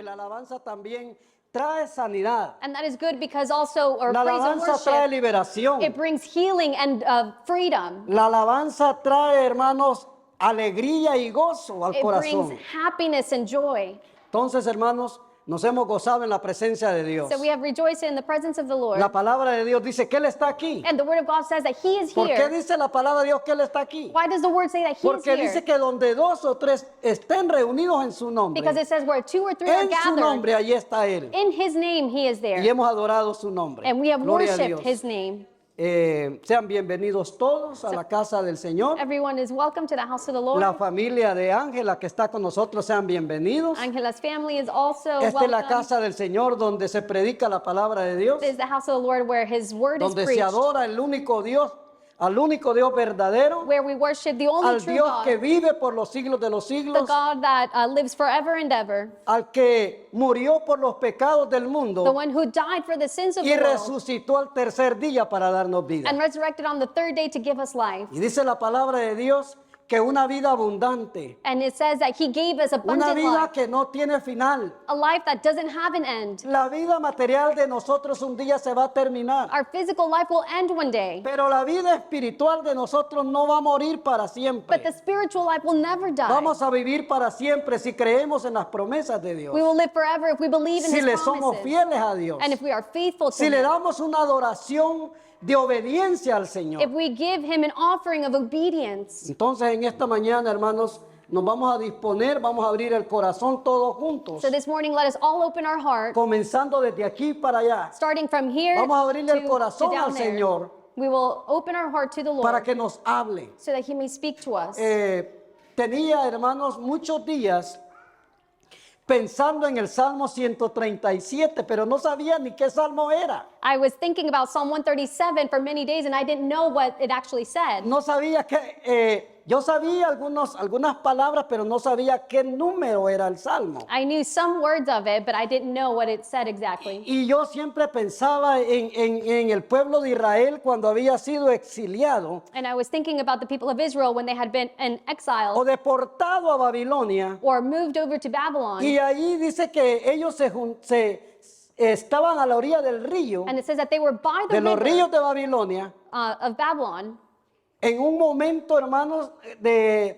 la alabanza también trae sanidad. And that is good because also, or La praise and alabanza trae worship, liberación. it brings healing and freedom. La alabanza trae, hermanos, alegría y gozo al It brings corazón. happiness and joy. Entonces, hermanos, nos hemos gozado en la presencia de Dios. So we have rejoiced in the presence of the Lord. La palabra de Dios dice que Él está aquí. And the word of God says that He is ¿Por qué here. dice la palabra de Dios que Él está aquí? Why does the word say that He is Porque here? dice que donde dos o tres estén reunidos en su nombre, Because it says where two or three are en su gathered, nombre allí está Él. in His name He is Y there. hemos adorado su nombre. And we have Gloria a worshipped Dios. His name. Sean bienvenidos todos a la casa del Señor. Everyone is welcome to the house of the Lord. La familia de Ángela que está con nosotros, sean bienvenidos. Angela's family is also Esta es la welcome. casa del Señor donde se predica la palabra de Dios, This is the house of the Lord where His word is donde se preached, adora el único Dios, al único Dios verdadero, where we worship the only al true Dios God, que vive por los siglos de los the siglos, God that lives forever and ever, al que murió por los pecados del the mundo one who died for the sins of y the world resucitó al tercer día para darnos vida. and resurrected on the third day to give us life. Y dice la palabra de Dios que una vida abundante, And it says that He gave us una abundant vida life, que no tiene final. a life that doesn't have an end. La vida material de nosotros un día se va a terminar, Our physical life will end one day, pero la vida espiritual de nosotros no va a morir para but the siempre. spiritual life will never die. Vamos a vivir para siempre si creemos en las promesas de Dios, We will live forever if we believe in si His le somos promises fieles a Dios, and if we are faithful to si le Him. damos una adoración de obediencia al If Señor. we give Him an offering of obedience. Entonces en esta mañana, hermanos, nos vamos a disponer, vamos a abrir el corazón todos juntos, So this morning, let us all open our heart, comenzando desde aquí para allá, starting from here Vamos a abrirle el to corazón down al there. Señor We will open our heart to the para Lord que nos hable. so that He may speak to us. Tenía, hermanos, muchos días pensando en el Salmo 137, pero no sabía ni qué salmo era. I was thinking about Psalm 137 for many days and I didn't know what it actually said. No sabía yo sabía algunas palabras, pero no sabía qué número era el salmo. I knew some words of it, but I didn't know what it said exactly. Y yo siempre pensaba en el pueblo de Israel cuando había sido exiliado And I was thinking about the people of Israel when they had been in o exile deportado a Babilonia. or moved over to Babylon. Y allí dice que ellos estaban a la orilla del río, And it says that they were by the de los river ríos de Babilonia, of Babylon en un momento, hermanos,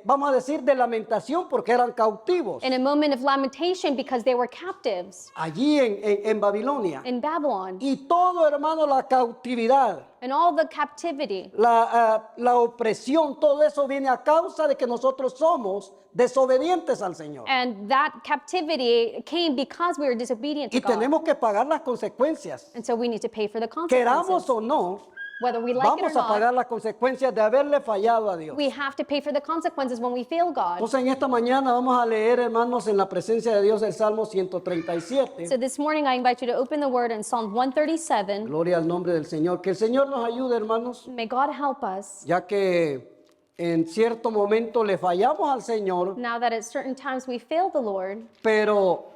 vamos a decir, de lamentación porque eran cautivos in a moment of lamentation because they were captives allí en Babilonia. in Babylon. Y todo, hermano, la cautividad, And all the captivity la opresión, todo eso viene a causa de que nosotros somos desobedientes al Señor. and that captivity came because we were disobedient to Y God. tenemos que pagar las consecuencias. And so we need to pay for the Queramos consequences. o no, Whether we like it or vamos a pagar not, las consecuencias de haberle fallado a Dios. we have to pay for the consequences when we fail God. Entonces en esta mañana vamos a leer, hermanos, en la presencia de Dios el Salmo 137. So this morning I invite you to open the word in Psalm 137. Gloria al nombre del Señor. Que el Señor nos ayude, hermanos, May God help us ya que en cierto momento le fallamos al Señor, now that at certain times we fail the Lord, pero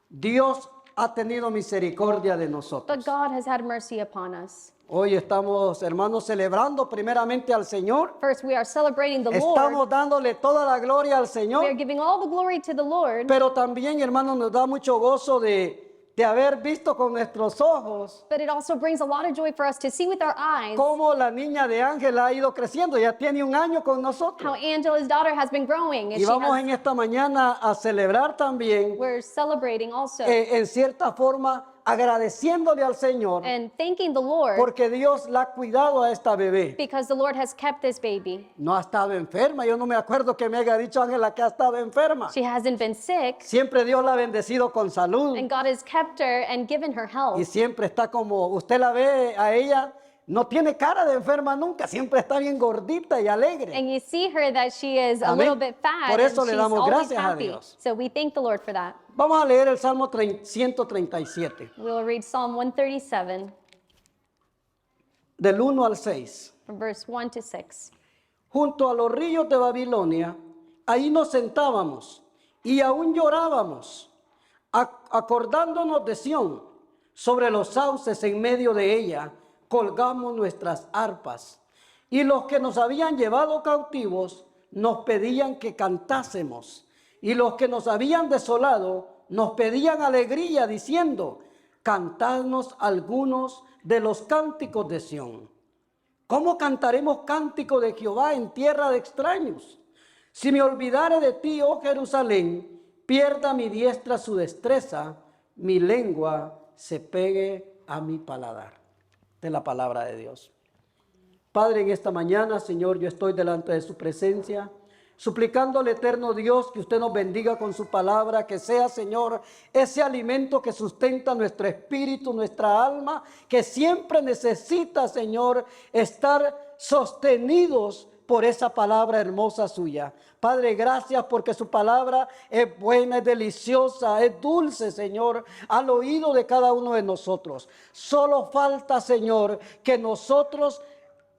Dios ha tenido misericordia de nosotros. but God has had mercy upon us. Hoy estamos, hermanos, celebrando primeramente al Señor. First, we are celebrating the Lord. Estamos dándole toda la gloria al We are Señor, giving all the glory to the Lord, pero también, hermanos, nos da mucho gozo de haber visto con nuestros ojos but it also brings a lot of joy for us to see with our eyes cómo la niña de Ángela ha ido creciendo. Ya tiene un año con how nosotros. Angela's daughter has been growing. And Y vamos en esta mañana a celebrar también, we're celebrating also en cierta forma, agradeciéndole al Señor and thanking the Lord porque Dios la ha cuidado a esta bebé. because the Lord has kept this baby. No ha estado enferma. Yo no me acuerdo que me haya dicho Ángela que ha estado enferma. She hasn't been sick, Siempre Dios la ha bendecido con salud. and God has kept her and given her Y health. siempre está como, usted la ve a ella, no tiene cara de enferma nunca, siempre está bien gordita y alegre. And you see her that she is a Amén. little bit fat, Por and eso le she's damos always gracias a happy. Dios. So we thank the Lord for that. Vamos a leer el Salmo 137, We'll read Psalm 137 del 1 al 6. from verse 1 to 6. Junto a los ríos de Babilonia, ahí nos sentábamos y aún llorábamos, acordándonos de Sión. Sobre los sauces en medio de ella colgamos nuestras arpas. Y los que nos habían llevado cautivos nos pedían que cantásemos. Y los que nos habían desolado nos pedían alegría diciendo, cantadnos algunos de los cánticos de Sión. ¿Cómo cantaremos cántico de Jehová en tierra de extraños? Si me olvidare de ti, oh Jerusalén, pierda mi diestra su destreza, mi lengua se pegue a mi paladar. De la palabra de Dios. Padre, en esta mañana, Señor, yo estoy delante de su presencia, suplicando al eterno Dios que usted nos bendiga con su palabra, que sea, Señor, ese alimento que sustenta nuestro espíritu, nuestra alma, que siempre necesita, Señor, estar sostenidos por esa palabra hermosa suya. Padre, gracias porque su palabra es buena, es deliciosa, es dulce, Señor, al oído de cada uno de nosotros. Solo falta, Señor, que nosotros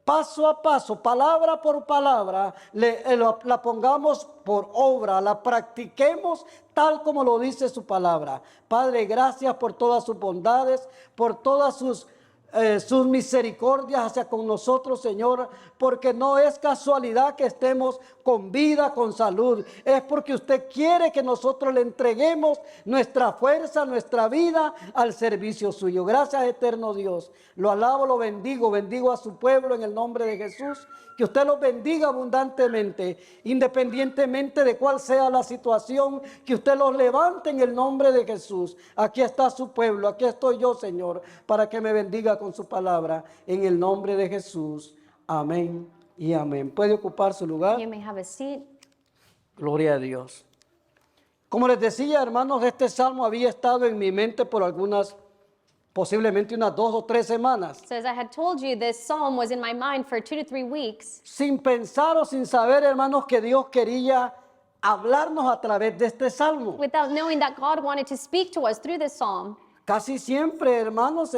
paso a paso, palabra por palabra, la pongamos por obra, la practiquemos tal como lo dice su palabra. Padre, gracias por todas sus bondades, por todas sus misericordias hacia con nosotros, Señor, porque no es casualidad que estemos con vida, con salud, es porque usted quiere que nosotros le entreguemos nuestra fuerza, nuestra vida al servicio suyo. Gracias, eterno Dios, lo alabo, lo bendigo a su pueblo en el nombre de Jesús. Que usted los bendiga abundantemente, independientemente de cuál sea la situación, que usted los levante en el nombre de Jesús. Aquí está su pueblo, aquí estoy yo, Señor, para que me bendiga con su palabra, en el nombre de Jesús. Amén y amén. ¿Puede ocupar su lugar? You may have a seat. Gloria a Dios. Como les decía, hermanos, este salmo había estado en mi mente por posiblemente unas 2 o 3 semanas. So as I had told you, this psalm was in my mind for 2 to 3 weeks. Sin pensar o sin saber, hermanos, que Dios quería hablarnos a través de este salmo. Without knowing that God wanted to speak to us through this psalm. Casi siempre, hermanos,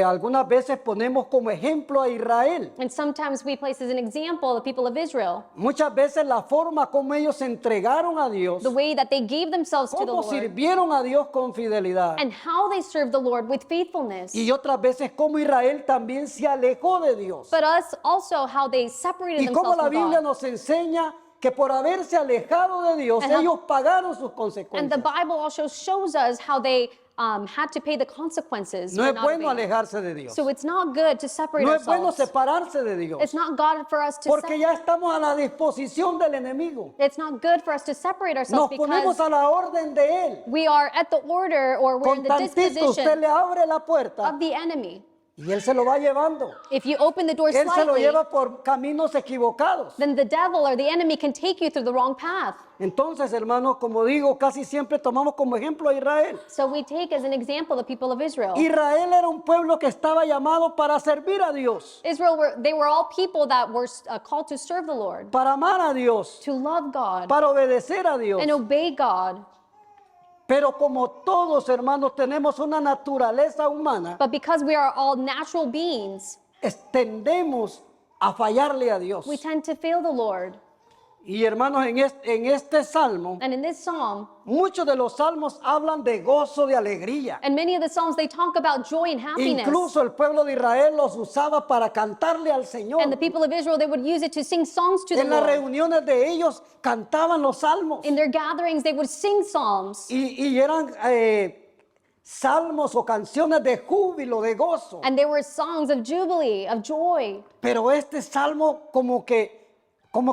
algunas veces ponemos como ejemplo a Israel. And sometimes we place as an example the people of Israel, Muchas veces la forma como ellos se entregaron a Dios, the way that they gave themselves to the cómo Lord, sirvieron a Dios con fidelidad. and how they served the Lord with faithfulness. Y otras veces como Israel también se alejó de Dios. But us also how they separated Y como themselves la from Biblia God. nos enseña que por haberse alejado de Dios, And how- ellos pagaron sus And the consecuencias. Bible also shows us how they had to pay the consequences. No for es not bueno obeying. alejarse de Dios. So it's not good to separate No es bueno ourselves. separarse de Dios. It's not God for us to Porque ya estamos a la disposición del enemigo. It's not good for us to separate ourselves Nos ponemos because a la orden de él. we are at the order or we're in Con the tantito usted disposition le abre la puerta of the enemy. y él se lo va llevando. If you open the door Él se lo slightly, lleva por caminos equivocados. then the devil or the enemy can take you through the wrong path. Entonces, hermanos, como digo, casi siempre tomamos como ejemplo a Israel. So we take as an example the people of Israel. Israel era un pueblo que estaba llamado para servir a Dios, They were all people that were called to serve the Lord, para amar a Dios, to love God, para obedecer a Dios. and obey God. Pero como todos, hermanos, tenemos una naturaleza humana, But because we are all natural beings, tendemos a fallarle a Dios. we tend to fail the Lord. Y hermanos, en este salmo, And in this psalm, muchos de los salmos hablan de gozo, de alegría. and many of the psalms, they talk about joy and happiness. Incluso el pueblo de Israel los usaba para cantarle al Señor. And the people of Israel, they would use it to sing songs to the En las Lord. reuniones de ellos cantaban los salmos. In their gatherings, they would sing psalms. Y eran salmos o canciones de júbilo, de gozo. And they were songs of jubilee, of joy. Pero este salmo como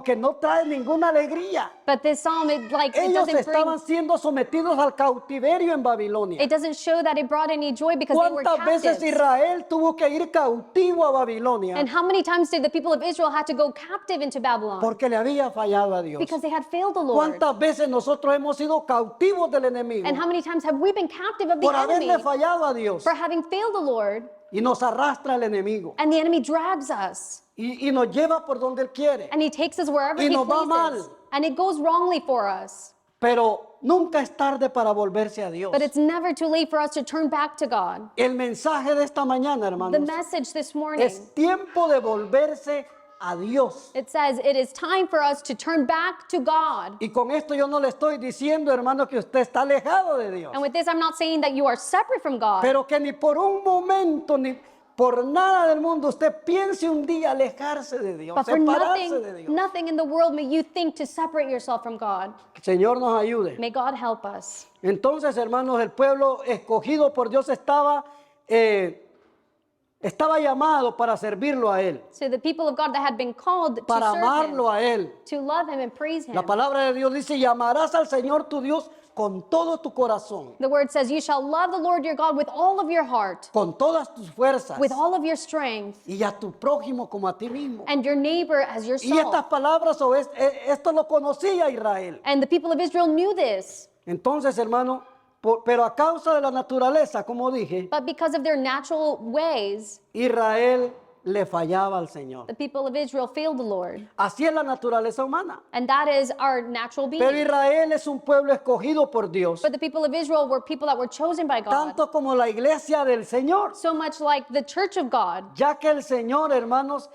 que no trae ninguna alegría. But this psalm, it Ellos doesn't estaban siendo sometidos al cautiverio en Babilonia. it doesn't show that it brought any joy because they were ¿Cuántas veces captives. Israel tuvo que ir cautivo a Babilonia? And how many times did the people of Israel have to go captive into Babylon? Porque le había fallado a Dios. Because they had failed the Lord. ¿Cuántas veces nosotros hemos sido cautivos del enemigo And how many times have we been captive of the por haberle enemy fallado a Dios? for having failed the Lord, Y nos arrastra el enemigo and the enemy drags us, y nos lleva por donde él quiere. and he takes us wherever Y he nos va pleases, mal. and it goes wrongly for us. Pero nunca es tarde para volverse a Dios. But it's never too late for us to turn back to God. El mensaje de esta mañana, The hermanos, message this morning, es tiempo de volverse a Dios. it says it is time for us to turn back to God. Y con esto yo no le estoy diciendo, hermano, que usted está alejado de Dios. And with this, I'm not saying that you are separate from God, Pero que ni por un momento, ni por nada del mundo usted piense un día alejarse de Dios, But for separarse de Dios. nothing in the world may you think to separate yourself from God. Que el Señor nos ayude. May God help us. Entonces, hermanos, el pueblo escogido por Dios estaba llamado para servirlo a Él, So the people of God that had been called to para serve amarlo Him, a Él. to love Him and praise Him. La palabra de Dios dice, llamarás al Señor tu Dios con todo tu corazón, The word says, you shall love the Lord your God with all of your heart, con todas tus fuerzas, with all of your strength, y a tu prójimo como a ti mismo. and your neighbor as Y yourself. estas palabras, esto lo conocía Israel. And the people of Israel knew this. Entonces, hermano, pero a causa de la naturaleza, como dije, But because of their natural ways, Israel le fallaba al Señor. the people of Israel failed the Lord. Así es la naturaleza humana. And that is our natural Pero being. Israel es un pueblo escogido por Dios, But the people of Israel were people that were chosen by God, tanto como la iglesia del Señor, so much like the church of God. ya que el Señor, hermanos,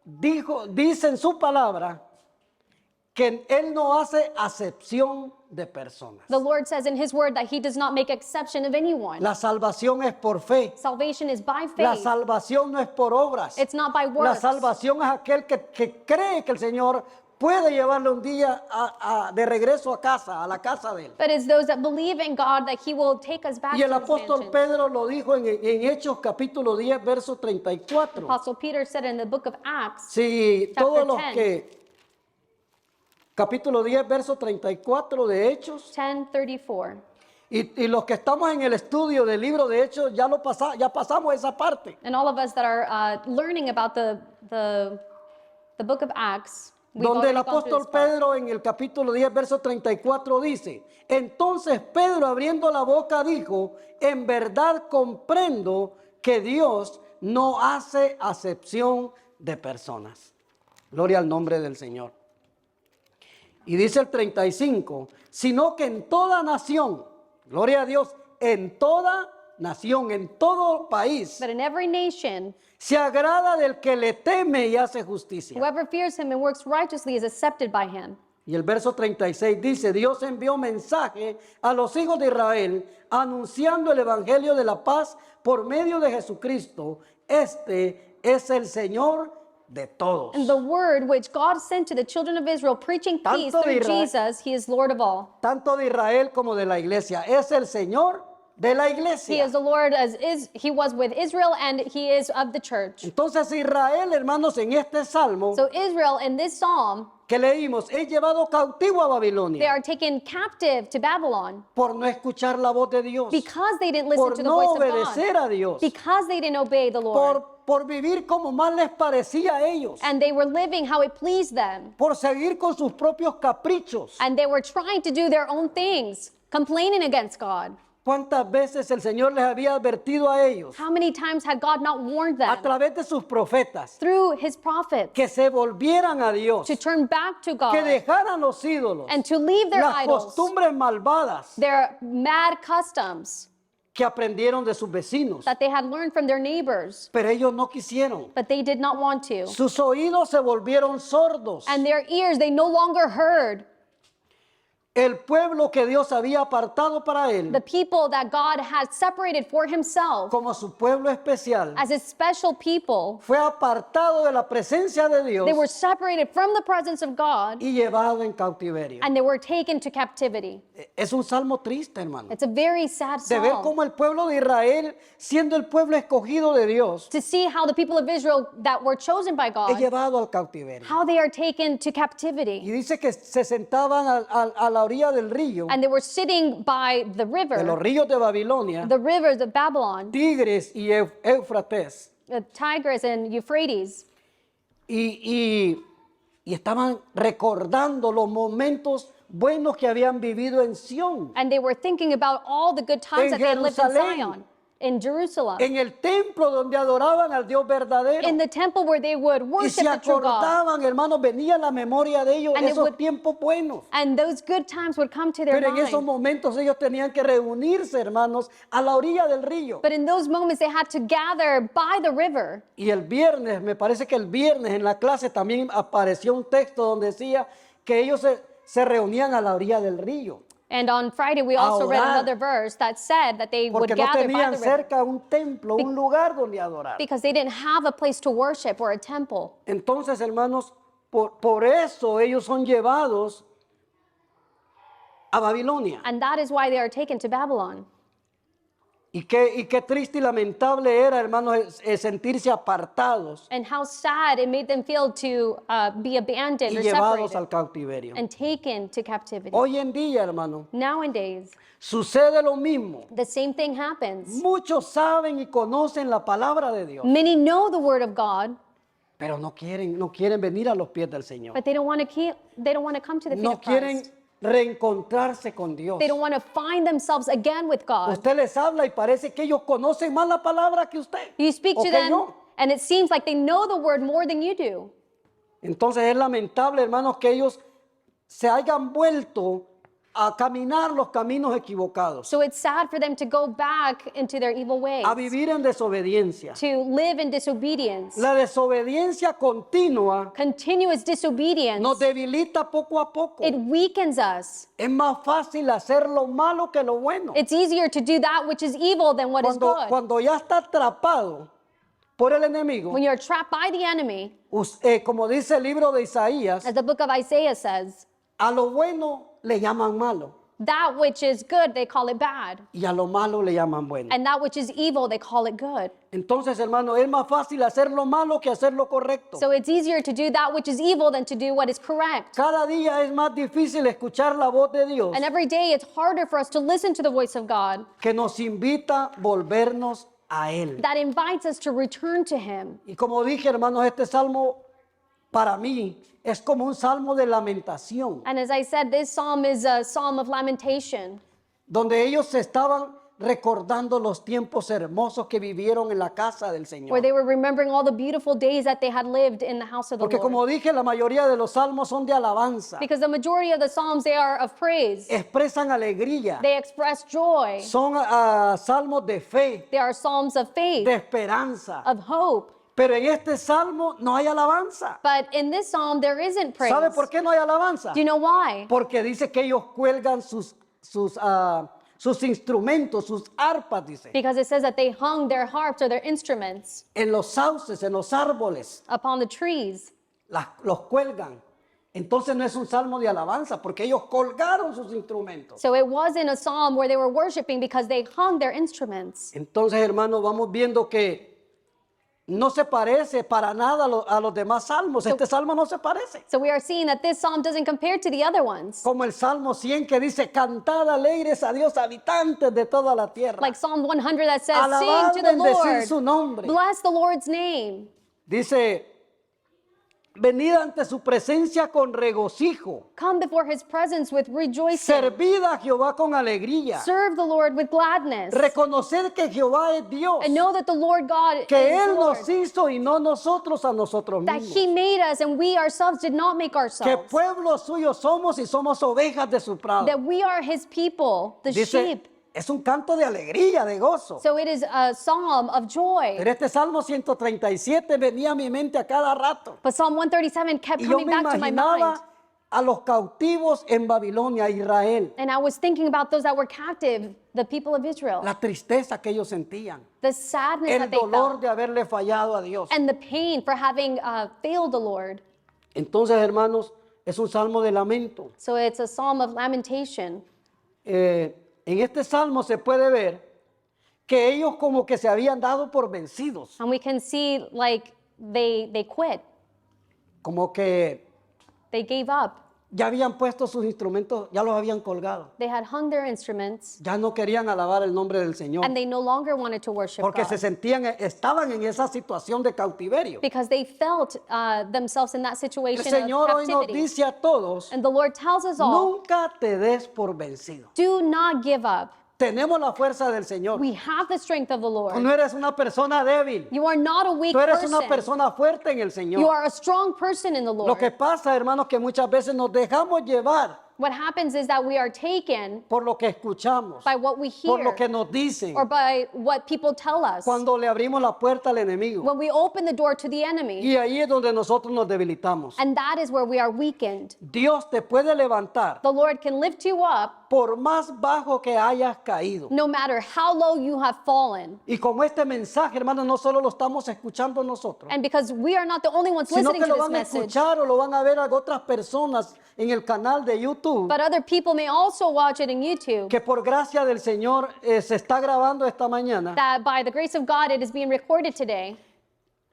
dice en su palabra que Él no hace acepción de personas. The Lord says in His word that He does not make exception of anyone. La salvación es por fe. Salvation is by La faith. salvación no es por obras. It's not by La works. salvación es aquel que cree que el Señor puede llevarle un día de regreso a casa, a la casa de Él. But it's those that believe in God that He will take us back Y el to His apóstol mansion. Pedro lo dijo en Hechos capítulo 10, verso 34. Apostle Peter said in the book of Acts, Si Chapter todos los 10. que, capítulo 10, verso 34 de Hechos, 10:34. y los que estamos en el estudio del libro de Hechos, ya pasamos esa parte. And all of us that are learning about the book of Acts, we've Donde el already gone through apóstol this part. Pedro en el capítulo 10, verso 34 dice, entonces Pedro abriendo la boca dijo, en verdad comprendo que Dios no hace acepción de personas. Gloria al nombre del Señor. Y dice el 35, sino que en toda nación, gloria a Dios, en toda nación, en todo país, But in every nation, se agrada del que le teme y hace justicia. whoever fears Him and works righteously is accepted by Him. Y el verso 36 dice, Dios envió mensaje a los hijos de Israel anunciando el evangelio de la paz por medio de Jesucristo. Este es el Señor de todos. And the word which God sent to the children of Israel, preaching peace Tanto de through Israel- Jesus, He is Lord of all. Tanto de Israel como de la iglesia. Es el Señor de la He iglesia. is the Lord as is He was with Israel, and He is of the church. Entonces Israel, hermanos, en este salmo So Israel in this psalm, que leímos, es llevado cautivo a they Babilonia are taken captive to Babylon por no escuchar la voz de Dios, because they didn't listen por to the no voice of obedecer God, a Dios, because they didn't obey the Lord, por vivir como más les parecía a ellos, and they were living how it pleased them, por seguir con sus propios caprichos. and they were trying to do their own things, complaining against God. ¿Cuántas veces el Señor les había advertido a ellos How many times had God not warned a them través de sus profetas through His prophets que se volvieran a Dios, to turn back to que God dejaran los ídolos, and to leave their las idols, costumbres malvadas their mad customs que aprendieron de sus vecinos? that they had learned from their neighbors, Pero ellos no quisieron. but they did not want to. Sus oídos se volvieron sordos. And their ears, they no longer heard. El pueblo que Dios había apartado para The él people that God had separated for Himself como su pueblo especial as His special people, fue apartado de la presencia de Dios they were separated from the presence of God y llevado en cautiverio. and they were taken to captivity. Es un salmo triste, hermano. It's a very sad De ver psalm cómo el pueblo de Israel, siendo el pueblo escogido de Dios, to see how the people of Israel that were chosen by es God, llevado al cautiverio. how they are taken to Y captivity. dice que se sentaban a la orilla del río, And they were sitting by the de los river, ríos de Babilonia, the rivers of Babylon, Tigres y Éufrates, the Tigris and Euphrates. y estaban recordando los momentos buenos que habían vivido en Sión, And they were thinking about all the good times En that they had lived in Jerusalén. Zion, in Jerusalem, en el templo donde adoraban al Dios verdadero. in the temple where they would Y worship se the true God. acordaban, hermanos, venía a la memoria de ellos And they esos would- tiempos buenos. And those good times would come to their Pero en esos mind. momentos ellos tenían que reunirse, hermanos, a la orilla del río. But in those moments, they had to gather by the river. Y el viernes, me parece que el viernes en la clase también apareció un texto donde decía que ellos se reunían a la orilla del río. And on Friday, we also read orar. another verse that said that they would Porque no gather by tenían the river cerca un templo, un lugar donde adorar. because they didn't have a place to worship or a temple. Entonces, hermanos, por eso ellos son llevados a Babilonia. And that is why they are taken to Babylon. Y qué triste y lamentable era, hermanos, sentirse apartados And how sad it made them feel to be abandoned y or llevados separated al cautiverio. and taken to captivity. Hoy en día, hermano, Nowadays, sucede lo mismo. the same thing happens. Muchos saben y conocen la palabra de Dios, Many know the word of God, pero no quieren venir a los pies del Señor. but they don't want to come to the feet No of quieren Christ. reencontrarse con Dios. They don't want to find themselves again with God. Usted les habla y parece que ellos conocen más la palabra que usted. You speak o to que them, yo. and it seems like they know the word more than you do. Entonces es lamentable, hermanos, que ellos se hayan vuelto a caminar los caminos equivocados, So it's sad for them to go back into their evil ways, a vivir en desobediencia. to live in disobedience. La desobediencia continua Continuous disobedience, nos debilita poco a poco. it weakens us. Es más fácil hacer lo malo que lo bueno. It's easier to do that which is evil than what is good. Cuando ya está atrapado por el enemigo, When you're trapped by the enemy, como dice el libro de Isaías, as the book of Isaiah says, a lo bueno le llaman malo that which is good, they call it bad. y a lo malo le llaman bueno. And that which is evil, they call it good. Entonces, hermano, es más fácil hacer lo malo que hacer lo correcto. So it's easier to do that which is evil than to do what is correct. Cada día es más difícil escuchar la voz de Dios And every day it's harder for us to listen to the voice of God que nos invita a volvernos a Él. that invites us to return to Him. Y como dije, hermanos, este salmo para mí es como un salmo de lamentación, And as I said, this psalm is a psalm of lamentation, donde ellos se estaban recordando los tiempos hermosos que vivieron en la casa del Señor. where they were remembering all the beautiful days that they had lived in the house of the Porque como Lord. dije, la mayoría de los salmos son de alabanza, Because the majority of the psalms, they are of praise. expresan alegría, They express joy. son salmos de fe, They are psalms of faith, de esperanza. of hope. Pero en este salmo no hay alabanza. But in this psalm, there isn't praise. ¿Sabe por qué no hay alabanza? Do you know why? Porque dice que ellos cuelgan sus instrumentos, sus arpas, dice, Because it says that they hung their harps or their instruments en los sauces, en los árboles, upon the trees. los cuelgan. Entonces no es un salmo de alabanza, porque ellos colgaron sus instrumentos. So it wasn't a psalm where they were worshiping because they hung their instruments. Entonces, hermanos, vamos viendo que no se parece para nada a los demás salmos. Este salmo no se parece. So we are seeing that this psalm doesn't compare to the other ones. Como el Salmo 100 que dice, cantad alegres a Dios, habitantes de toda la tierra. Like Psalm 100 that says, Alabad, sing to the bendecid su Lord, nombre. bless the Lord's name. Dice, venid ante su presencia con regocijo. Come before his presence with rejoicing. Servid a Jehová con alegría. Serve the Lord with gladness. Reconocer que Jehová es Dios. And know that the Lord God Que is Él Lord. nos hizo y no nosotros a nosotros That mismos. he made us and we ourselves did not make Que ourselves. pueblo suyo somos y somos ovejas de su prado. That we are his people, the Dice, sheep. es un canto de alegría, de gozo. So it is a psalm of joy. Pero este Salmo 137 venía a mi mente a cada rato. But Psalm 137 kept Y yo coming me back to my mind. imaginaba a los cautivos en Babilonia, Israel. And I was thinking about those that were captive, the people of Israel. La tristeza que ellos sentían. The sadness El that they dolor felt. de haberle fallado a Dios. And the pain for having failed the Lord. Entonces, hermanos, es un salmo de lamento. So it's a psalm of lamentation. En este salmo se puede ver que ellos como que se habían dado por vencidos. And we can see like they quit. Como que They gave up. ya habían puesto sus instrumentos, ya los habían colgado. They had hung their instruments Ya no querían alabar el nombre del Señor. and they no longer wanted to worship Porque se God. sentían, estaban en esa situación de cautiverio. Because they felt themselves in that El situation Señor of hoy nos captivity. dice a todos, And the Lord tells us all, nunca te des por vencido. do not give up. Tenemos la fuerza del Señor. We have the strength of the Tú Lord. no eres una persona débil. You are not a weak Tú eres una person. persona fuerte en el You Señor. are a strong person in the Lo que Lord. pasa, hermanos, que muchas veces nos dejamos llevar What happens is that we are taken por lo que escuchamos, by what we por lo hear que nos dicen, or by what people tell us. cuando le abrimos la puerta al enemigo. When we open the door to the enemy, Y ahí es donde nosotros nos debilitamos. and that is where we are weakened. Dios te puede levantar, The Lord can lift you up, por más bajo que hayas caído. no matter how low you have fallen. Y como este mensaje, hermanos, no solo lo estamos escuchando nosotros, And because we are not the only ones sino listening que to lo this van a message, escuchar o lo van a ver a otras personas en el canal de YouTube, but other people may also watch it in YouTube, que por gracia del Señor se está grabando esta mañana, that by the grace of God it is being recorded today.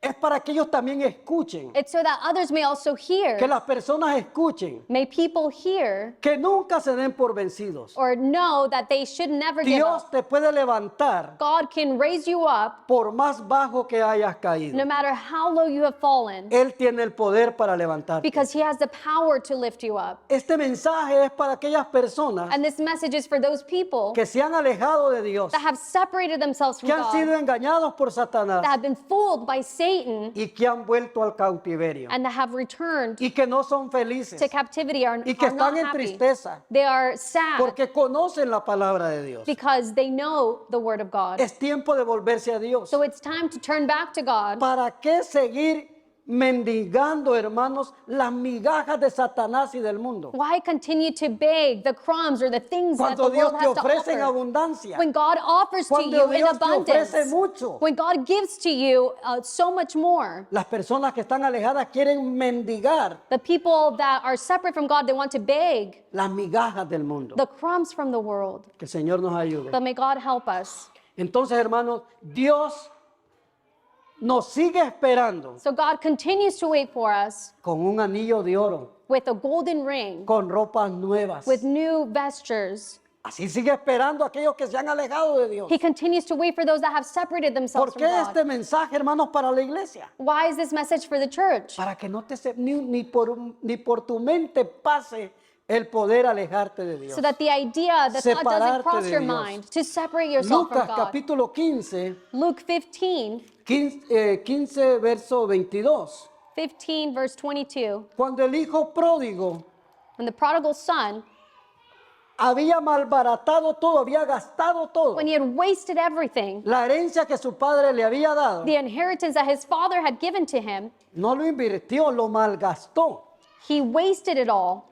es para que ellos también escuchen, It's so that others may also que hear. las personas escuchen, May people hear que nunca se den por vencidos. or know that they should never give Dios up. te puede levantar God can raise you up por más bajo que hayas caído. no matter how low you have fallen, Él tiene el poder para levantarte. because he has the power to lift you up. Este mensaje es para aquellas personas And this message is for those people que se han alejado de Dios, that have separated themselves from que han sido God, engañados por Satanás that have been fooled by Satan, y que han vuelto al cautiverio and that have returned y que no son felices to captivity, are y que are not están en happy. tristeza They are sad porque conocen la palabra de Dios. because they know the word of God. Es tiempo de volverse a Dios. So it's time to turn back to God. ¿Para qué seguir mendigando, hermanos, las migajas de Satanás y del mundo? Why continue to beg the crumbs or the things that the Cuando Dios world te has to ofrece en offer? abundancia, When God offers to Cuando you in Dios te ofrece abundance, mucho. when God gives to you so much more, las personas que están alejadas quieren mendigar the people that are separate from God, they want to beg las migajas del mundo. the crumbs from the world. Que el Señor nos ayude. But may God help us. Entonces, hermanos, Dios nos sigue esperando So God continues to wait for us con un anillo de oro, with a golden ring, con ropas nuevas. with new vestures. Así sigue esperando a aquellos que se han alejado de Dios. He continues to wait for those that have separated themselves ¿Por from qué God. este mensaje, hermanos, para la iglesia? Why is this message for the church? Para que no te ni por tu mente pase el poder alejarte de Dios. So that the idea, the thought doesn't Separarte cross de your Dios. mind to separate yourself Lucas from God. capítulo 15, Luke 15, 15 verso 22. 15 verse 22. Cuando el hijo pródigo When the prodigal son, había malbaratado todo, había gastado todo, when he had wasted everything, la herencia que su padre le había dado, the inheritance that his father had given to him, no lo invirtió, lo malgastó. he wasted it all.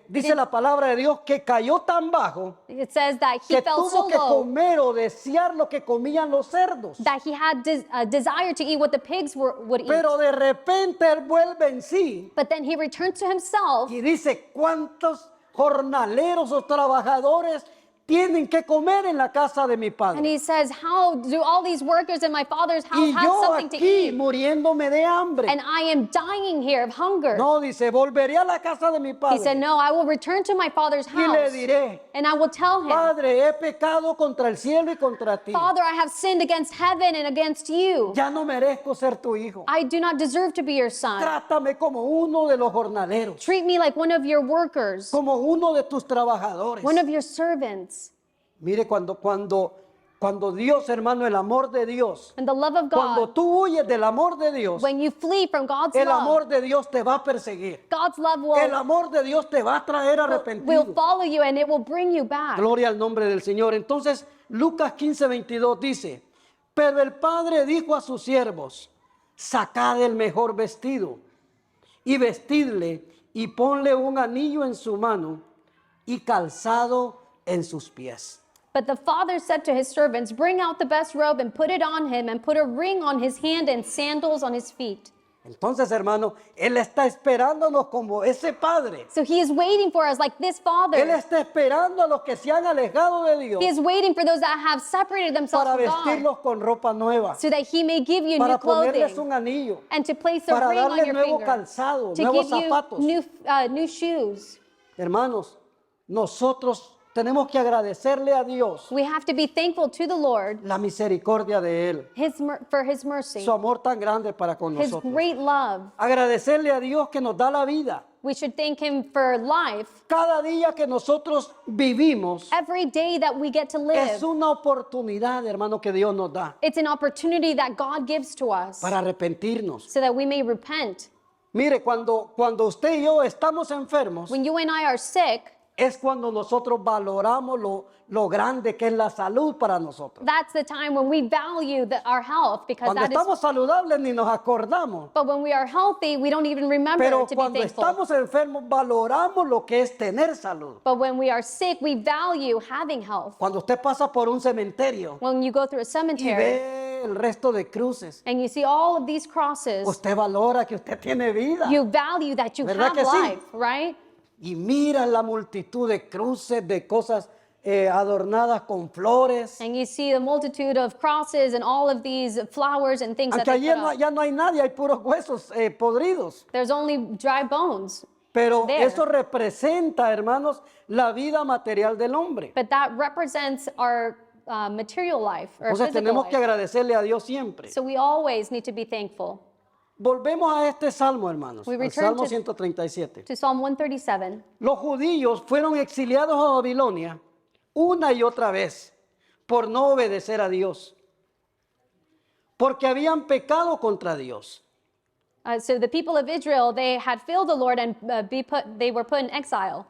Dice la palabra de Dios que cayó tan bajo It says that he que felt so tuvo que low comer o desear lo que comían los cerdos. that he had a desire to eat what the pigs would eat. Pero de repente él vuelve en sí But then he returned to himself y dice, ¿cuántos jornaleros o trabajadores tienen que comer en la casa de mi and padre? he says, how do all these workers in my father's house Y have yo something to aquí eat? muriéndome de hambre. And I am dying here of hunger. No, dice, volveré a la casa de mi He said, padre no, I will return to my father's y le house. diré, And I will tell him, Padre, he pecado contra el cielo y contra ti. Father, I have sinned against heaven and against you. Ya no merezco ser tu hijo. I do not deserve to be your son. Trátame como uno de los jornaleros, Treat me like one of your workers, como uno de tus trabajadores. one of your servants. Mire, cuando Dios, hermano, el amor de Dios, And the love of cuando God, tú huyes del amor de Dios, when you flee from God's el love, amor de Dios te va a perseguir. God's love El amor de Dios te va a traer will arrepentido. follow you and it will bring you back. Gloria al nombre del Señor. Entonces, Lucas 15:22 dice, pero el padre dijo a sus siervos, sacad el mejor vestido y vestidle y ponle un anillo en su mano y calzado en sus pies. But the father said to his servants, bring out the best robe and put it on him, and put a ring on his hand and sandals on his feet. Entonces, hermano, Él está esperándonos como ese padre. So he is waiting for us like this Él father. está esperando a los que se han alejado de Dios He is waiting for those that have separated themselves para from God, vestirlos con ropa nueva, so that he may give you new para ponerles clothing un anillo, and to place a para ring on darles your nuevo finger, calzado, to nuevos give you zapatos. new shoes. Hermanos, nosotros tenemos que agradecerle a Dios We have to be thankful to the Lord la misericordia de Él, for his mercy, su amor tan grande para con his nosotros. great love. Agradecerle a Dios que nos da la vida. We should thank him for life. Cada día que nosotros vivimos Every day that we get to es live, una oportunidad, hermano, que Dios nos da it's an opportunity that God gives to us para arrepentirnos. so that we may repent. Mire, cuando usted y yo estamos enfermos, When you and I are sick, es cuando nosotros valoramos lo grande que es la salud para nosotros. That's the time when we value our health, because Cuando that is. estamos saludables ni nos acordamos. But when we are healthy, we don't even remember Pero to be cuando thankful. estamos enfermos valoramos lo que es tener salud. But when we are sick, we value having health. Cuando usted pasa por un cementerio When you go through a y cemetery ve el resto de cruces, and you see all of these crosses, usted valora que usted tiene vida. you value that you ¿Verdad have que sí? life, right? Y mira la multitud de cruces, de cosas adornadas con flores. And you see the multitude of crosses and all of these flowers and things that Aunque they allí put up. ya no hay nadie, hay puros huesos podridos. There's only dry bones. Pero There. eso representa, hermanos, la vida material del hombre. But that represents our material life, or Entonces physical tenemos que life. agradecerle a Dios siempre. So we always need to be thankful. Volvemos a este salmo, hermanos, We al return Salmo to- 137. To Psalm 137. Los judíos fueron exiliados a Babilonia una y otra vez por no obedecer a Dios, porque habían pecado contra Dios. So the people of Israel, they had failed the Lord and they were put in exile.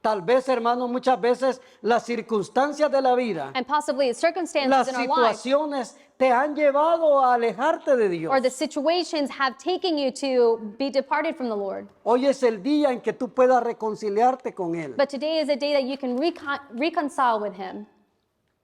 Tal vez, hermanos, muchas veces las circunstancias de la vida, And possibly the circumstances las in our life situaciones te han llevado a alejarte de Dios. or the situations have taken you to be departed from the Lord. Hoy es el día en que tú puedas reconciliarte con Él. But today is a day that you can reconcile with Him.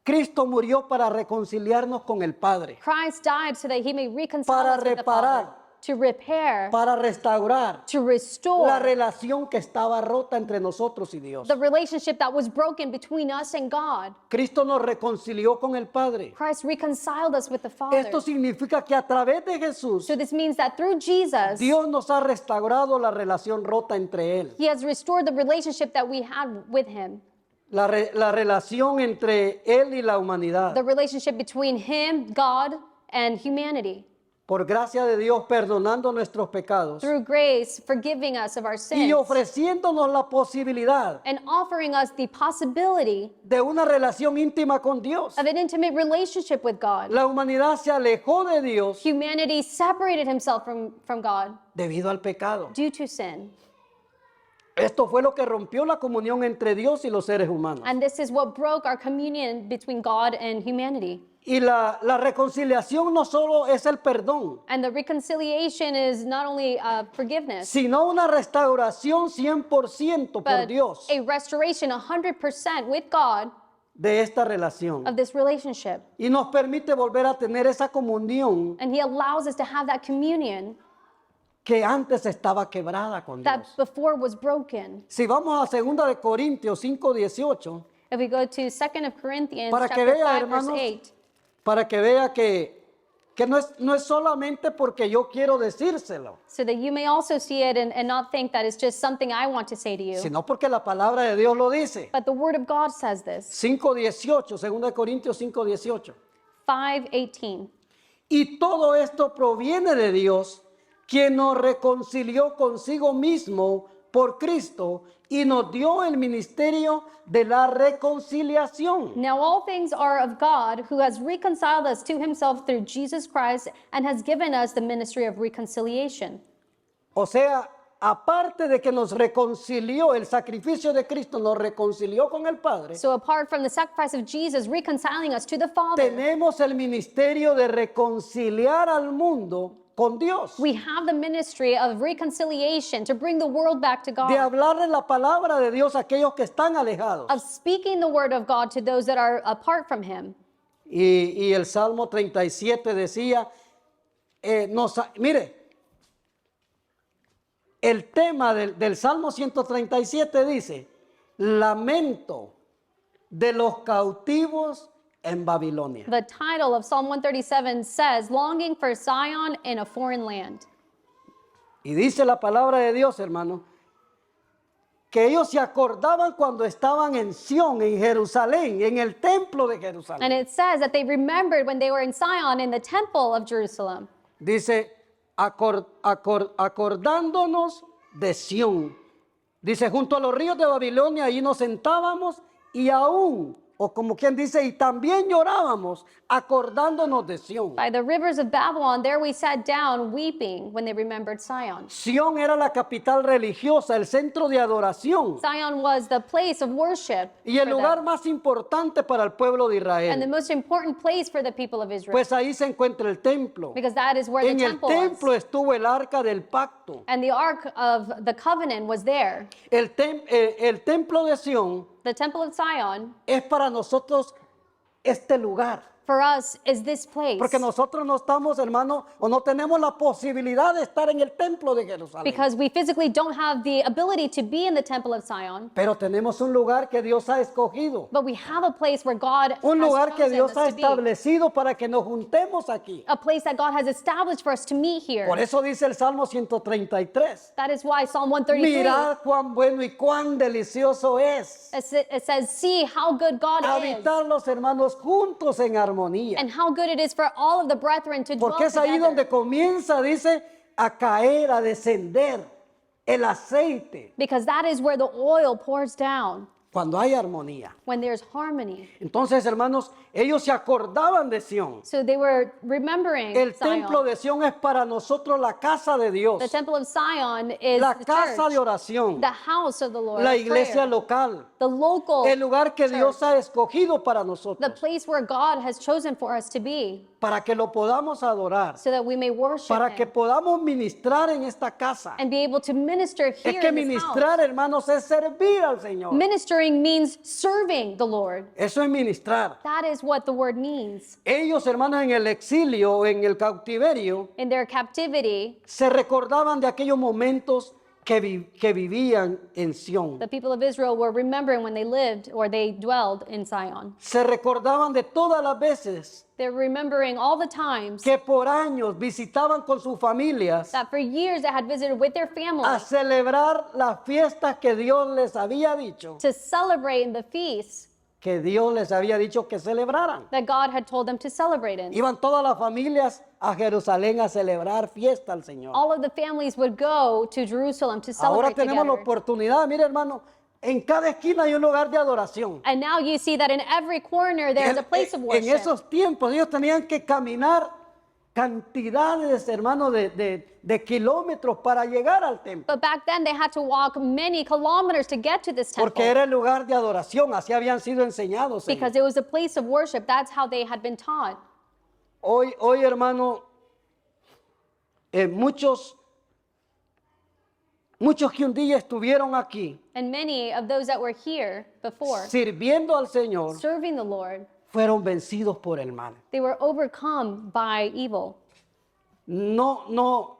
Cristo murió para reconciliarnos con el Padre, Christ died so that He may reconcile Para us with the reparar. Father, to repair, para restaurar to restore la relación que estaba rota entre nosotros y Dios. the relationship that was broken between us and God. Cristo nos reconcilió con el Padre. Christ reconciled us with the Father. Esto significa que a través de Jesús, So this means that through Jesus, Dios nos ha restaurado la relación rota entre Él. He has restored the relationship that we had with Him, La relación entre Él y la humanidad. the relationship between Him, God, and humanity. Por gracia de Dios, perdonando nuestros pecados Through grace, forgiving us of our y sins, ofreciéndonos la posibilidad and offering us the possibility de una relación íntima con Dios. of an intimate relationship with God. La humanidad se alejó de Dios Humanity separated himself from God debido al pecado. due to sin. Esto fue lo que rompió la comunión entre Dios y los seres humanos. And this is what broke our communion between God and humanity. Y la reconciliación no solo es el perdón, And the reconciliation is not only forgiveness, sino una restauración 100% por but Dios a restoration 100% with God de esta relación. of this relationship. Y nos permite volver a tener esa comunión And He allows us to have that communion que antes estaba quebrada con that Dios. before was broken. Si vamos a 2 de Corintios 5:18, If we go to 2 Corinthians Para que chapter vea, 5, hermanos, verse 8, para que vea que no es solamente porque yo quiero decírselo, so that you may also see it and not think that it's just something I want to say to you. sino porque la palabra de Dios lo dice. But the Word of God says this, 5:18, 2 de Corintios 5:18. 5:18. Y todo esto proviene de Dios, quien nos reconcilió consigo mismo por Cristo y nos dio el ministerio de la reconciliación. Now all things are of God, who has reconciled us to Himself through Jesus Christ and has given us the ministry of reconciliation. O sea, aparte de que nos reconcilió, el sacrificio de Cristo nos reconcilió con el Padre, So apart from the sacrifice of Jesus reconciling us to the Father, tenemos el ministerio de reconciliar al mundo con Dios, we have the ministry of reconciliation to bring the world back to de God, hablarle la palabra de Dios a aquellos que están alejados. of speaking the word of God to those that are apart from Him. Y el Salmo 37 decía, mire, el tema del Salmo 137 dice, lamento de los cautivos en Babilonia. The title of Psalm 137 says, Longing for Zion in a Foreign Land. Y dice la palabra de Dios, hermano, que ellos se acordaban cuando estaban en Sión, en Jerusalén, en el templo de And Jerusalén. it says that they remembered when they were in Zion in the temple of Jerusalem. Dice, acordándonos de Sión. Dice, junto a los ríos de Babilonia, allí nos sentábamos y aún o como quien dice, y también llorábamos acordándonos de Sión. By the rivers of Babylon, there we sat down weeping when they remembered Sion. Sión era la capital religiosa, el centro de adoración Sion was the place of worship y el for lugar them, más importante para el pueblo de and the Israel. most important place for the people of Israel, Pues ahí se encuentra el templo. because that is where the En el temple templo was. estuvo el arca del pacto. And the Ark of the Covenant was there. El templo de Sión The Temple of Sion, es para nosotros este lugar. for us, is this place. Porque nosotros no estamos, hermano, o no tenemos la posibilidad de estar en el templo de Jerusalén. Because we physically don't have the ability to be in the Temple of Sion, Pero tenemos un lugar que Dios ha escogido. but we have a place where God Un has lugar que chosen Dios us ha to be. establecido para que nos juntemos aquí. A place that God has established for us to meet here. Por eso dice el Salmo 133. That is why Psalm 133, Mirad cuán bueno y cuán delicioso es it says, see how good God is, habitar los hermanos juntos en armonía. and how good it is for all of the brethren to dwell Porque es ahí together. donde comienza, dice, a caer, a descender el aceite Because that is where the oil pours down, cuando hay armonía. when there's harmony. Entonces, hermanos, ellos se acordaban de Sión. So they were remembering El Zion. templo de Sión es para nosotros la casa de Dios, The temple of Zion is la the casa church, de oración, the house of the Lord, la of iglesia prayer, local, the local el lugar que Dios church, ha escogido para the nosotros, place where God has chosen for us to be, para que lo podamos adorar, so that we may worship para Him que podamos ministrar en esta casa. and be able to minister Es here que in this ministrar, house. hermanos, es servir al Señor. Ministering means serving the Lord. Eso es ministrar. That is what the word means. Ellos, hermanos, en el exilio, en el cautiverio, In their captivity, se recordaban de aquellos momentos que vivían en Sión. the people of Israel were remembering when they lived or they dwelled in Zion. Se recordaban de todas las veces They're remembering all the times que por años visitaban con sus familias that for years they had visited with their a families celebrar las fiestas que Dios les había dicho, to celebrate in the feasts que Dios les había dicho que celebraran. that God had told them to celebrate in. Iban todas las familias a Jerusalén a celebrar fiesta al Señor. All of the families would go to Jerusalem to Ahora celebrate tenemos la together. oportunidad, mire hermano, en cada esquina hay un lugar de adoración. And now you see that in every corner there's a place of En worship. esos tiempos ellos tenían que caminar cantidades, hermano, de kilómetros para llegar al templo. But back then they had to walk many kilometers to get to this Porque temple era el lugar de adoración, así habían sido enseñados. ellos. because it was a place of worship. That's how they had been taught. Hoy, hermano, muchos que un día estuvieron aquí And many of those that were here before, sirviendo al Señor, serving the Lord, fueron vencidos por el mal. they were overcome by evil. No,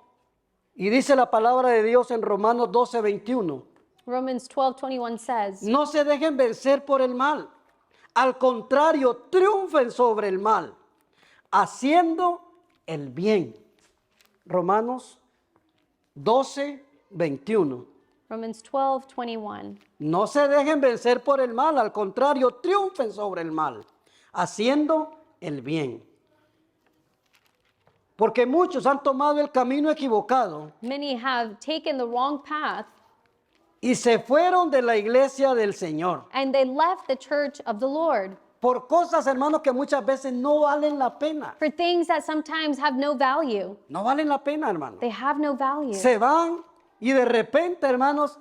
y dice la palabra de Dios en Romanos 12:21. Romans 12:21 says, No se dejen vencer por el mal. Al contrario, triunfen sobre el mal, haciendo el bien. Romanos 12:21. Romans 12:21. No se dejen vencer por el mal, al contrario, triunfen sobre el mal, haciendo el bien. Porque muchos han tomado el camino equivocado Many have taken the wrong path y se fueron de la iglesia del Señor. and they left the church of the Lord Por cosas, hermanos, que muchas veces no valen la pena. for things that sometimes have no value. No valen la pena, hermano. They have no value. Se van y de repente, hermanos,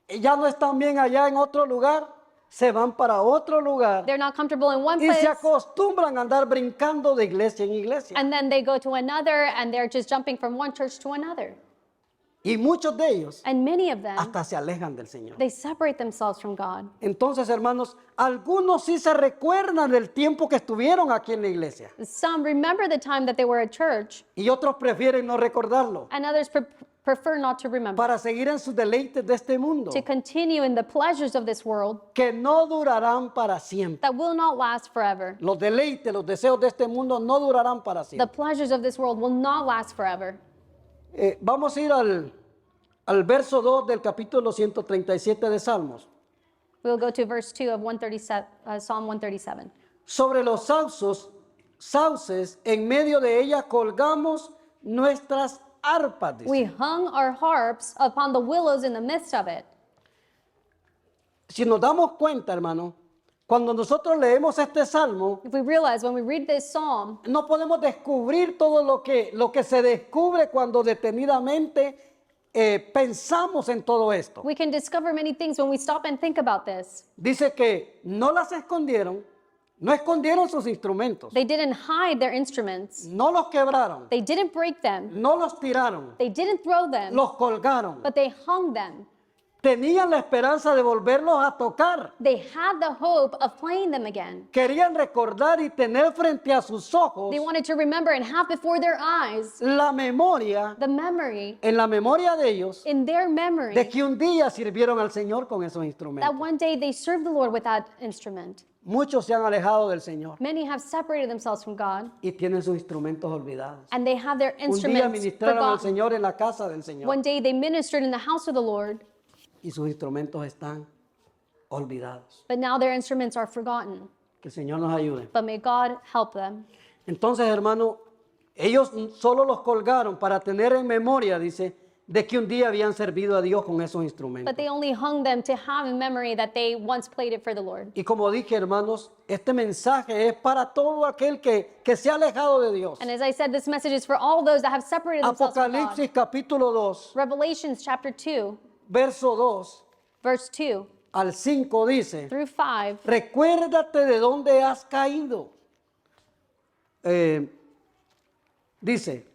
ya no están bien allá en otro lugar, se van para otro lugar They're not comfortable in one y place se acostumbran a andar brincando de iglesia en iglesia. and then they go to another and they're just jumping from one church to another. Y muchos de ellos And many of them, hasta se alejan del Señor. they separate themselves from God. Entonces, hermanos, algunos sí se recuerdan del tiempo que estuvieron aquí en la iglesia Some remember the time that they were at church y otros prefieren no recordarlo and others prefer not to remember. para seguir en sus deleites de este mundo To continue in the pleasures of this world que no durarán para siempre. that will not last forever. Los deleites, los deseos de este mundo no durarán para The siempre. pleasures of this world will not last forever. Vamos a ir al verso 2 del capítulo 137 de Salmos. We'll go to verse 2 of Psalm 137. Sobre los sauces, en medio de ella colgamos nuestras arpas. dice. We hung our harps upon the willows in the midst of it. Si nos damos cuenta, hermano, Cuando nosotros leemos este salmo, if we realize when we read this psalm, no podemos descubrir todo lo que se descubre cuando detenidamente pensamos en todo esto. we can discover many things when we stop and think about this. Dice que no las escondieron, no escondieron sus instrumentos, They didn't hide their instruments. no los quebraron, They didn't break them. no los tiraron, They didn't throw them, los colgaron. but they hung them. Tenían la esperanza de volverlos a tocar. They had the hope of playing them again. Querían recordar y tener frente a sus ojos They wanted to remember and have before their eyes la memoria, the memory, en la memoria de ellos, in their memory, de que un día sirvieron al Señor con esos that instrumentos. one day they served the Lord with that instrument. Muchos se han alejado del Señor Many have separated themselves from God, y tienen sus instrumentos olvidados. and they have their Un día instruments ministraron al forgotten. Señor en la casa del Señor One day they ministered in the house of the Lord, y sus instrumentos están olvidados. but now their instruments are forgotten. Que el Señor nos ayude. But may God help them. Entonces, hermano, ellos solo los colgaron para tener en memoria, dice, de que un día habían servido a Dios con esos instrumentos. But they only hung them to have in memory that they once played it for the Lord. Y como dije, hermanos, este mensaje es para todo aquel que se ha alejado de Dios. And as I said, this message is for all those that have separated themselves from God. Apocalipsis capítulo 2, Revelations chapter 2, verso 2 verse 2 al 5 dice, through 5. recuérdate de dónde has caído. Dice,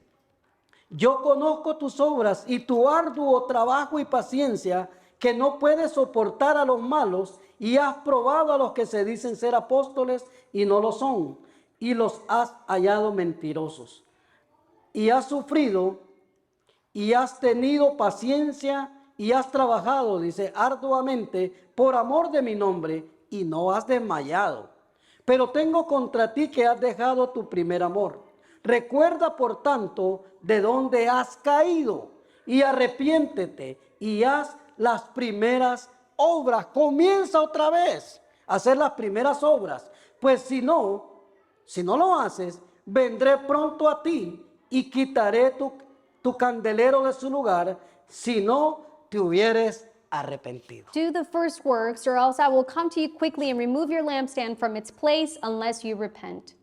yo conozco tus obras y tu arduo trabajo y paciencia, que no puedes soportar a los malos, y has probado a los que se dicen ser apóstoles y no lo son, y los has hallado mentirosos. Y has sufrido y has tenido paciencia y has trabajado, dice, arduamente por amor de mi nombre, y no has desmayado. Pero tengo contra ti que has dejado tu primer amor. Recuerda, por tanto, de dónde has caído, y arrepiéntete y haz las primeras obras. Comienza otra vez a hacer las primeras obras. Pues si no lo haces, vendré pronto a ti y quitaré tu candelero de su lugar, si no te hubieres arrepentido. Do the first works, or else I will come to you quickly and remove your lampstand from its place unless you repent.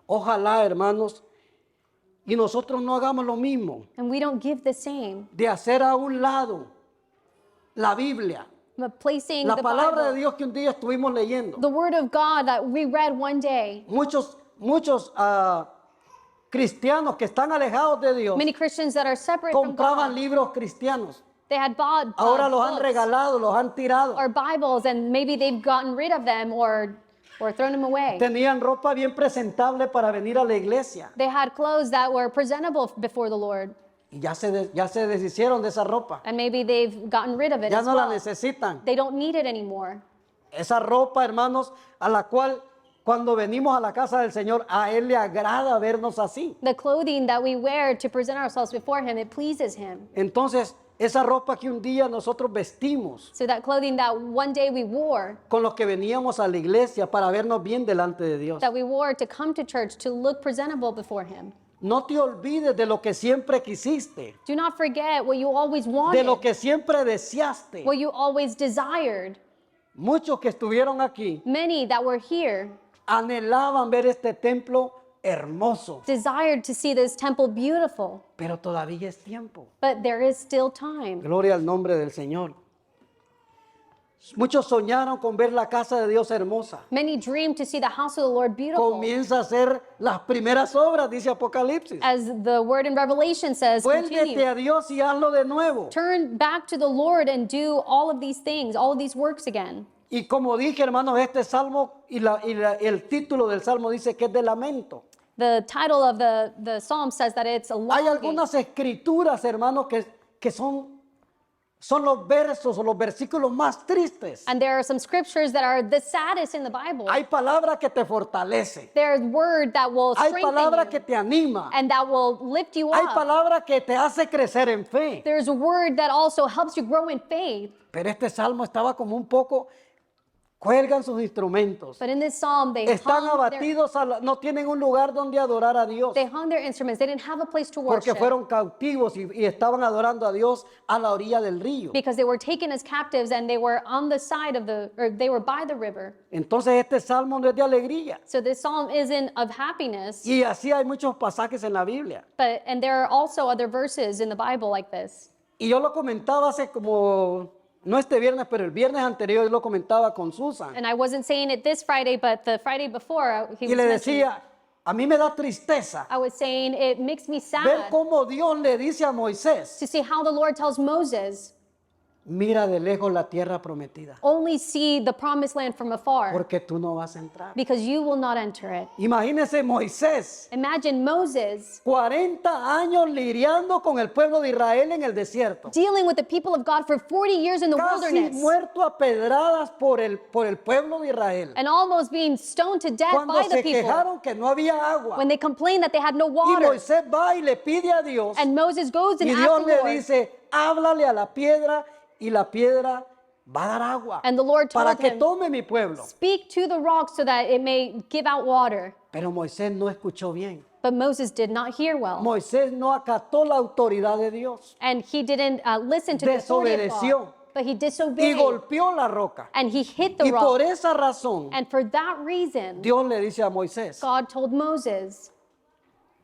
Ojalá, hermanos, y nosotros no hagamos lo mismo, And we don't give the same, de hacer a un lado la Biblia, but placing la the palabra de Bible, Dios que un día estuvimos leyendo. the Word of God that we read one day. Muchos cristianos que están alejados de Dios Many Christians that are separate from compraban God, libros cristianos. they had bought Ahora los han books regalado, los han tirado. or Bibles, and maybe they've gotten rid of them or thrown them away. Tenían ropa bien presentable para venir a la iglesia They had clothes that were presentable before the Lord, y ya se deshicieron de esa ropa. and maybe they've gotten rid of it Ya as no la well. necesitan. They don't need it anymore. Esa ropa, hermanos, a la cual cuando venimos a la casa del Señor, a Él le agrada vernos así. The clothing that we wear to present ourselves before Him, it pleases Him. Entonces, esa ropa que un día nosotros vestimos, So that clothing that one day we wore, con los que veníamos a la iglesia para vernos bien delante de Dios. that we wore to come to church to look presentable before Him. No te olvides de lo que siempre quisiste, Do not forget what you always de wanted, lo que siempre deseaste. what you always desired. Muchos que estuvieron aquí Many that were here anhelaban ver este templo hermoso, desired to see this temple beautiful, pero todavía es tiempo. but there is still time. Gloria al nombre del Señor. Muchos soñaron con ver la casa de Dios hermosa. Many dream to see the house of the Lord beautiful. Comienza a hacer las primeras obras, dice Apocalipsis. As the word in Revelation says, Vuélvete continue. a Dios y hazlo de nuevo. Turn back to the Lord and do all of these things, all of these works again. Y como dije, hermanos, este salmo y el título del salmo dice que es de lamento. The title of the psalm says that it's a Hay longing. algunas escrituras, hermanos, que son los versos o los versículos más tristes. And there are some scriptures that are the saddest in the Bible. Hay palabra que te fortalece. There's word that will Hay strengthen palabra you que te anima. and that will lift you Hay up. palabra que te hace crecer en fe. There's a word that also helps you grow in faith. Pero este salmo estaba como un poco cuelgan sus instrumentos, But in this psalm, están abatidos, no tienen un lugar donde adorar a Dios, they hung their instruments. They didn't have a place to porque worship fueron cautivos y estaban adorando a Dios a la orilla del río. because they were taken as captives and they were on the side of they were by the river. Entonces este salmo no es de alegría. So this psalm isn't of happiness, Y así hay muchos pasajes en la Biblia. and there are also other verses in the Bible like this. Y yo lo comentaba hace como, no este viernes, pero el viernes anterior yo lo comentaba con Susan. And I wasn't saying it this Friday, but the Friday before, he Y was le mentioning, decía, a mí me da tristeza I was saying it makes me ver sad cómo Dios le dice a Moisés, to see how the Lord tells Moses, mira de lejos la tierra prometida, only see the promised land from afar, porque tú no vas a entrar. because you will not enter it. Imagínese Moisés, Imagine Moses 40 años lidiando con el pueblo de Israel en el desierto, dealing with the people of God for 40 years in the casi wilderness, muerto a pedradas por el pueblo de Israel. and almost being stoned to death Cuando by the se people quejaron que no había agua, when they complained that they had no y water. Moisés va y le pide a Dios, And Moses goes and y asks Dios the le Lord, dice, háblale a la piedra y la piedra va a dar agua and the Lord para told que him, tome mi pueblo. speak to the rock so that it may give out water. Pero Moisés no escuchó bien. But Moses did not hear well. Moisés no acató la autoridad de Dios And he didn't listen to the authority of Desobedeció. God. But he y disobeyed. golpeó la roca. And he hit the Y por rock. esa razón And for that reason, Dios le dice a Moisés, God told Moses,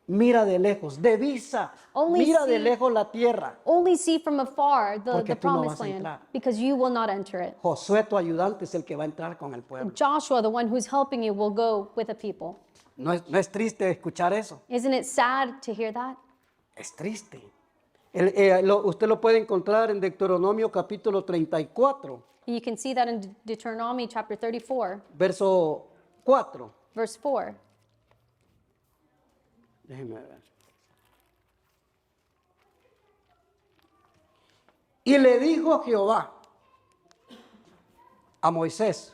mira de lejos, de vista, Only mira de see- lejos la tierra. only see from afar Porque the tú no promised vas a land, entrar. because you will not enter it. Josué, tu ayudante, es el que va a entrar con el pueblo. Joshua, the one who's helping you, will go with the people. No es triste escuchar eso. Isn't it sad to hear that? Es triste. Usted lo puede encontrar en Deuteronomio capítulo 34, You can see that in Deuteronomy chapter 34, verso 4. verse 4. Déjeme ver. Y le dijo Jehová a Moisés,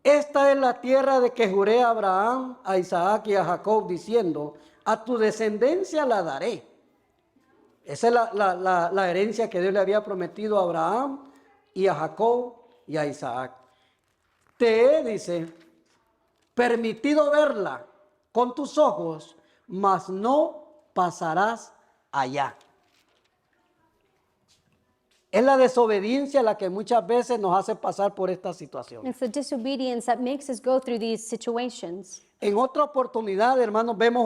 esta es la tierra de que juré a Abraham, a Isaac y a Jacob, diciendo, a tu descendencia la daré. Esa es la herencia que Dios le había prometido a Abraham y a Jacob y a Isaac. Te he, dice, permitido verla con tus ojos, mas no pasarás allá. Es la desobediencia la que muchas veces nos hace pasar por esta situación. It's the disobedience that makes us go through these situations. En otra oportunidad, hermanos, vemos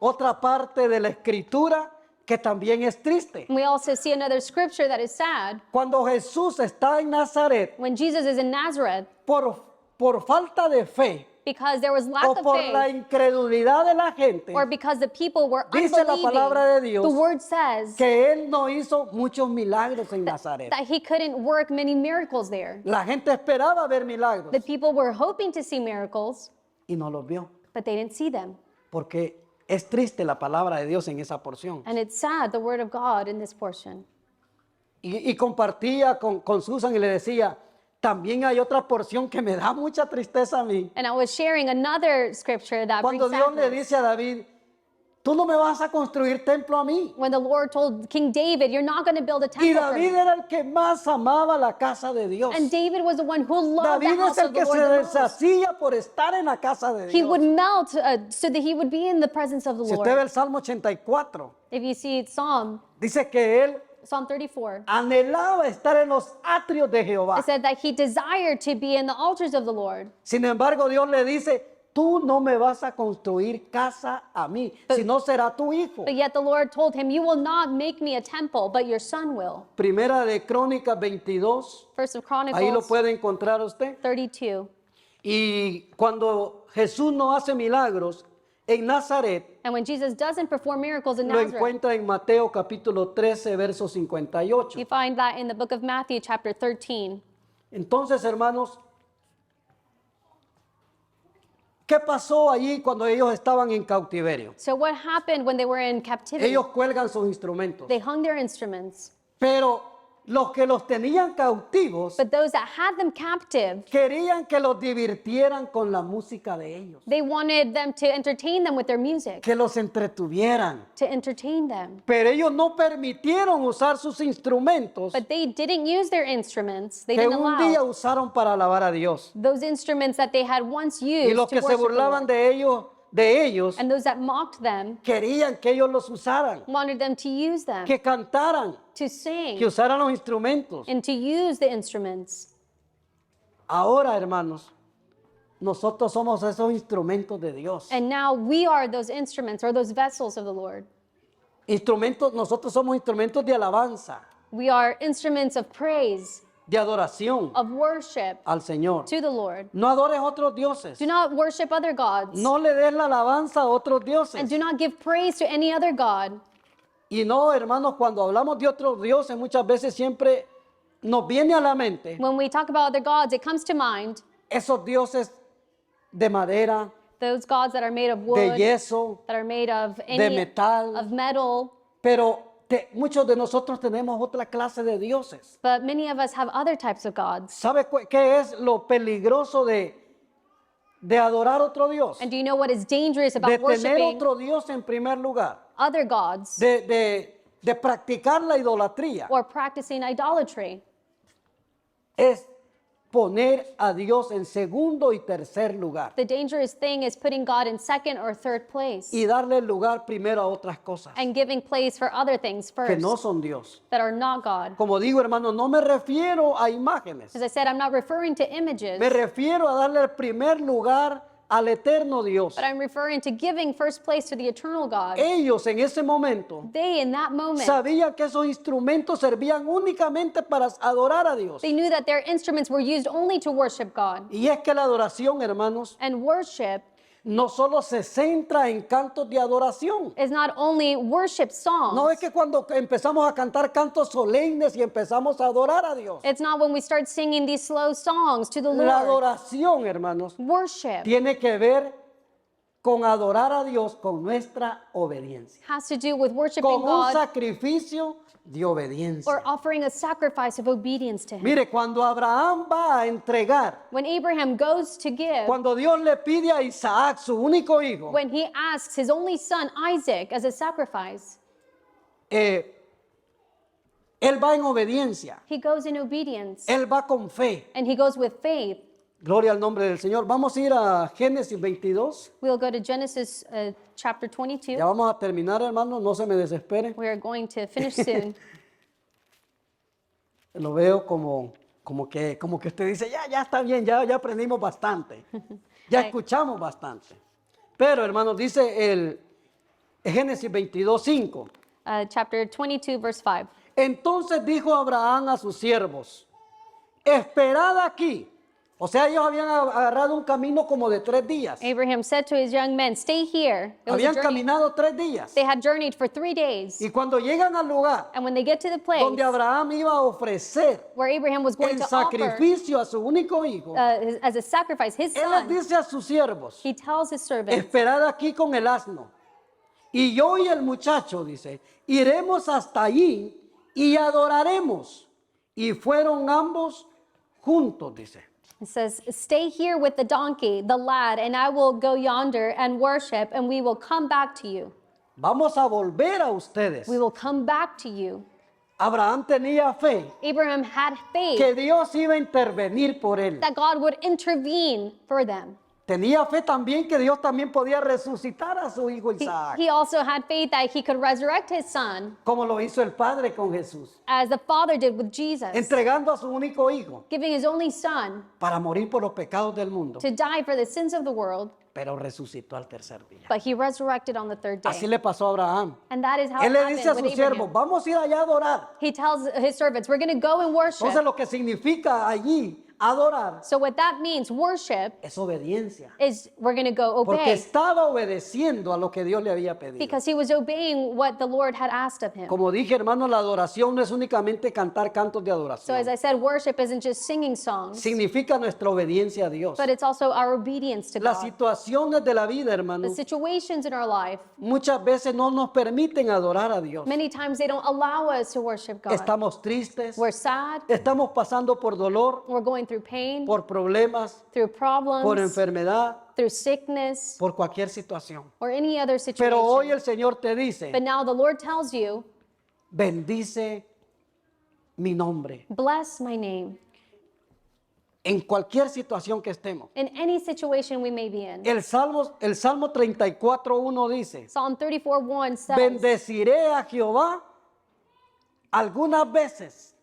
otra parte de la escritura que también es triste. And we also see another scripture that is sad. Cuando Jesús está en Nazaret, When Jesus is in Nazareth, por falta de fe because there was lack o of por la faith, incredulidad de la gente, or because the people were dice la palabra de unbelieving, Dios the word says que Él no hizo muchos milagros en Nazaret. that he couldn't work many miracles there. La gente esperaba ver milagros The people were hoping to see miracles, y no los vio, but they didn't see them. porque es triste la palabra de Dios en esa porción. And it's sad, the word of God in this portion. Y compartía con Susan y le decía, también hay otra porción que me da mucha tristeza a mí. And I was sharing another scripture that brings Cuando Dios le sadness. dice a David, tú no me vas a construir templo a mí. When the Lord told King David, you're not going to build a Y temple for David me. era el que más amaba la casa de Dios. And David was the one who loved the David house es el of the que Lord se the most. deshacía por estar en la casa de He Dios. would melt so that he would be in the presence of the Si usted ve Lord. el Salmo 84, If you see dice que él Psalm 34, anhelaba estar en los atrios de Jehová. it said that he desired to be in the altars of the Lord. Sin embargo, Dios le dice, tú no me vas a construir casa a mí, sino será tu hijo. But yet the Lord told him, you will not make me a temple, but your son will. Primera de Crónicas 22, First of ahí lo Chronicles puede encontrar usted. 32. Y cuando Jesús no hace milagros en Nazaret, And when Jesus doesn't perform miracles in lo Nazareth, encuentra en Mateo capítulo 13, verso 58. you find that in the book of Matthew, chapter 13. Entonces, hermanos, ¿qué pasó allí cuando ellos estaban en cautiverio? So what happened when they were in captivity? Ellos cuelgan sus instrumentos, They hung their instruments. pero los que los tenían cautivos But those that had them captive, querían que los divirtieran con la música de ellos, they wanted them to entertain them with their music, que los entretuvieran. to entertain them. Pero ellos no permitieron usar sus instrumentos But they didn't use their instruments. They que didn't un día allow usaron para alabar a Dios. those instruments that they had once Y used los to que se worship the burlaban Lord. de ellos And those that mocked them querían que ellos los usaran, wanted them to use them, que cantaran, to sing, que usaran los instrumentos. and to use the instruments. Ahora, hermanos, nosotros somos esos instrumentos de Dios. And now we are those instruments or those vessels of the Lord. Nosotros somos instrumentos de alabanza, We are instruments of praise, de adoración of worship al Señor. to the Lord. No adores otros dioses. Do not worship other gods, No le des la alabanza a otros dioses. and do not give praise to any other god. Y no, hermanos, cuando hablamos de otros dioses, muchas veces siempre nos viene a la mente When we talk about other gods, it comes to mind esos dioses de madera, those gods that are made of de wood, yeso, that are made of de metal. of metal. Pero muchos de nosotros tenemos otra clase de dioses. But many of us have other types of gods. ¿Sabe qué es lo peligroso de adorar otro Dios? And do you know what is dangerous De about tener worshiping otro Dios en primer lugar. other gods De practicar la idolatría. or practicing idolatry? Es poner a Dios en segundo y tercer lugar. The dangerous thing is putting God in second or third place Y darle lugar primero a otras cosas and giving place for other things que first no son Dios. that are not God. Como digo, hermano, no me refiero a imágenes. As I said, I'm not referring to images, Me refiero a darle el primer lugar al eterno Dios. but I'm referring to giving first place to the eternal God. Ellos en ese momento They, in that moment, sabían que esos instrumentos servían únicamente para adorar a Dios. they knew that their instruments were used only to worship God. Y es que la adoración, hermanos, And worship no solo se centra en cantos de adoración. is not only worship songs. No es que cuando empezamos a cantar cantos solemnes y empezamos a adorar a Dios. It's not when we start singing these slow songs to the La Lord. adoración, hermanos, Worship tiene que ver con adorar a Dios con nuestra obediencia. has to do with worshiping Con un God sacrificio de or obediencia. offering a sacrifice of obedience to Him. Mire, cuando Abraham va a entregar, When Abraham goes to give, cuando Dios le pide a Isaac, su único hijo, when he asks his only son Isaac as a sacrifice, él va en obediencia, he goes in obedience él va con fe. and he goes with faith. Gloria al nombre del Señor. Vamos a ir a Génesis 22. We'll go to Genesis chapter 22. Ya vamos a terminar, hermano, no se me desespere. We are going to finish soon. Lo veo como que usted dice, ya está bien, ya aprendimos bastante. Ya escuchamos bastante. Pero, hermano, dice el Génesis 22:5. Chapter 22, verse 5. Entonces dijo Abraham a sus siervos, esperad aquí. O sea, ellos habían agarrado un camino como de 3 días. Abraham said to his young men, "Stay here." It was a Habían journey. caminado 3 días. They had journeyed for 3 days. Y cuando llegan al lugar And when they get to the place donde Abraham iba a ofrecer where Abraham was going en to offer sacrificio a su único hijo, as a sacrifice his él les son, dice a sus siervos, he tells his servants, esperad aquí con el asno. Y yo y el muchacho, dice, iremos hasta allí y adoraremos. Y fueron ambos juntos, dice. it says, "Stay here with the donkey, the lad, and I will go yonder and worship, and we will come back to you. Vamos a volver a ustedes. We will come back to you." Abraham tenía fe Abraham had faith que Dios iba a intervenir por él. that God would intervene for them. Tenía fe también que Dios también podía resucitar a su hijo Isaac, He also had faith that he could resurrect his son, como lo hizo el Padre con Jesús, as the Father did with Jesus, entregando a su único hijo giving his only son para morir por los pecados del mundo, to die for the sins of the world, pero resucitó al tercer día. but he resurrected on the third Así day. le pasó a Abraham. And that is how Él it le happened dice a with sus siervos, Abraham. vamos a ir allá a adorar. He tells his servants, "We're going to go and worship." Entonces lo que significa allí adorar So what that means, worship, es obediencia. is we're going to go Porque obey estaba obedeciendo a lo que Dios le había pedido. because he was obeying what the Lord had asked of him. Como dije, hermano, la adoración no es únicamente cantar cantos de So as adoración. I said, worship isn't just singing songs, Significa nuestra obediencia a Dios. but it's also our obedience to Las God. situaciones de la vida, The hermano, situations in our life, muchas veces no nos permiten adorar a Dios. many times they don't allow us to worship God. Estamos tristes, We're sad, estamos pasando por dolor, we're going through pain, por problemas, through por problems, enfermedad, through sickness, por cualquier situación. or any other Pero hoy situation. el Señor te dice, But now the Lord tells you, bendice mi nombre. bless my name En cualquier situación que estemos. in any situation we may be in. El Salmo 34:1 dice, Psalm 34:1 says, bendeciré a Jehová algunas veces.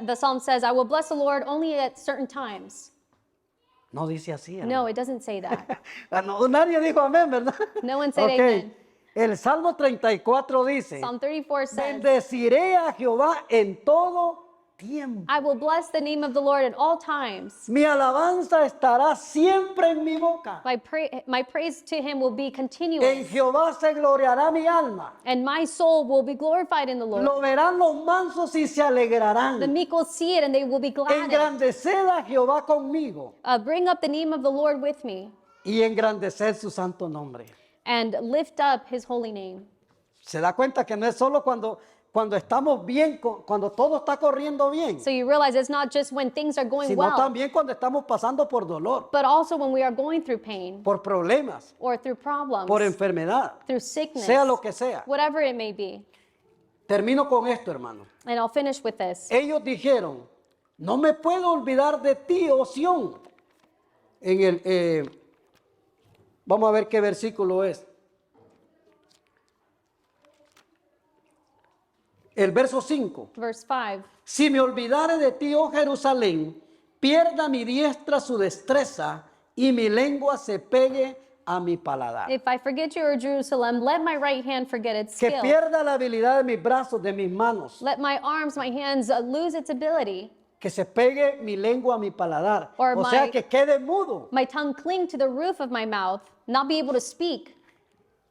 the psalm says, I will bless the Lord only at certain times. No dice así, hermano. No, it doesn't say that. No, nadie dijo amén, ¿verdad? No one said Ok. amen. El Salmo 34 dice, Psalm 34 says, bendeciré a Jehová en todo tiempo. I will bless the name of the Lord at all times. Mi alabanza estará siempre en mi boca. My praise to him will be En continuous, Jehová se gloriará mi alma. and my soul will be glorified in the Lord. Lo verán los mansos y se The alegrarán. meek will see it and they will be glad. Engrandeced a Jehová conmigo Bring up the name of the Lord with me y engrandeced su santo nombre. and lift up his holy name. Se da cuenta que no es solo cuando estamos bien, cuando todo está corriendo bien, So you realize it's not just when things are going sino well, también cuando estamos pasando por dolor, but also when we are going through pain por problemas, or through problems, por enfermedad, through sickness, sea lo que sea. whatever it may be. Termino con esto, hermano. And I'll finish with this. Ellos dijeron, no me puedo olvidar de ti, oh Sión. Vamos a ver qué versículo es. El verso 5. Verse 5. Si me olvidare de ti, oh Jerusalén, pierda mi diestra su destreza y mi lengua se pegue a mi paladar. If I forget you, O Jerusalem, let my right hand forget its Que skill. pierda la habilidad de mis brazos, de mis manos. Let my arms, my hands lose its ability. Que se pegue mi lengua a mi paladar. Or O sea, my- que quede mudo. My tongue cling to the roof of my mouth, not be able to speak.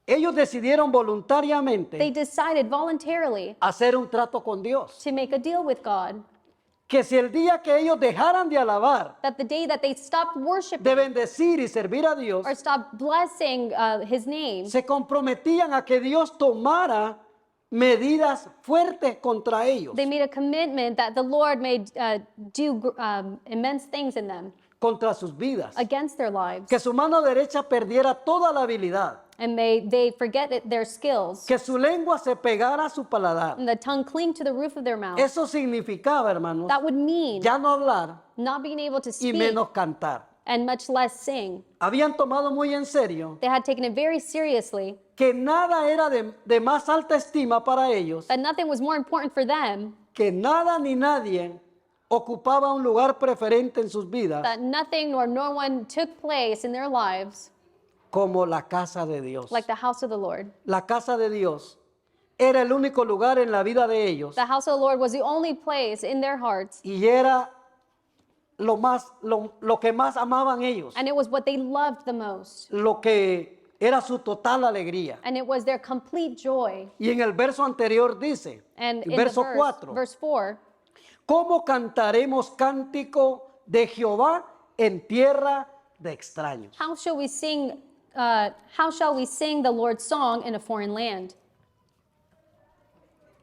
Ellos decidieron They voluntariamente decided voluntarily hacer un trato con Dios. to make a deal with God Que si el día que ellos dejaran de alabar, that the day that they stopped worshiping de bendecir y servir a Dios, or stopped blessing his name, se comprometían a que Dios tomara medidas fuertes contra ellos, they made a commitment that the Lord may do immense things in them contra sus vidas. against their lives. Que su mano derecha perdiera toda la habilidad. And they forget their skills. Que su lengua se pegara a su paladar. And the tongue cling to the roof of their mouth. Eso significaba, hermanos, That would mean ya no hablar not being able to y speak menos cantar. and much less sing. Habían tomado muy en serio They had taken it very seriously, que nada era de más alta estima para ellos, that nothing was more important for them, que nada ni nadie ocupaba un lugar preferente en sus vidas that nothing nor no one took place in their lives como la casa de Dios. like the house of the Lord. La casa de Dios era el único lugar en la vida de ellos The house of the Lord was the only place in their hearts, y era lo que más amaban ellos, and it was what they loved the most, lo que era su total alegría. and it was their complete joy. Y en el verso anterior dice, And el in the verso 4, verse 4, ¿cómo cantaremos cántico de Jehová en tierra de extraños? how shall we sing the Lord's song in a foreign land?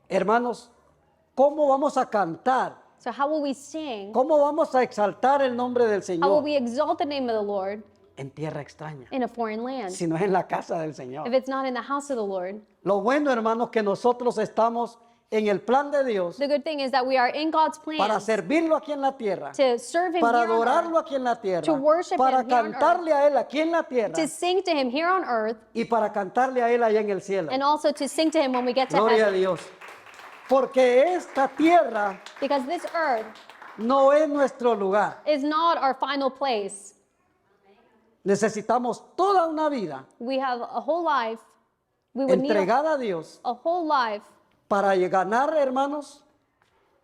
Hermanos, ¿cómo vamos a cantar? So how will we sing? ¿Cómo vamos a exaltar el nombre del How will Señor we exalt the name of the Lord en tierra extraña? in a foreign land Si no es en la casa del if Señor. it's not in the house of the Lord? Lo bueno, hermanos, que nosotros estamos en el plan de Dios The good thing is that we are in God's para plan servirlo aquí en la tierra, to serve Him para here on adorarlo earth, aquí en la tierra, to worship para Him here on cantarle a Él aquí en la tierra to sing to Him here on earth, y para cantarle a Él allá en el cielo. and also to sing to Him when we get to Gloria a heaven. Dios. Porque esta tierra Because this earth no es nuestro lugar. is not our final place. Necesitamos toda una vida We have a whole life. We would need entregada a Dios a whole life para ganar, hermanos,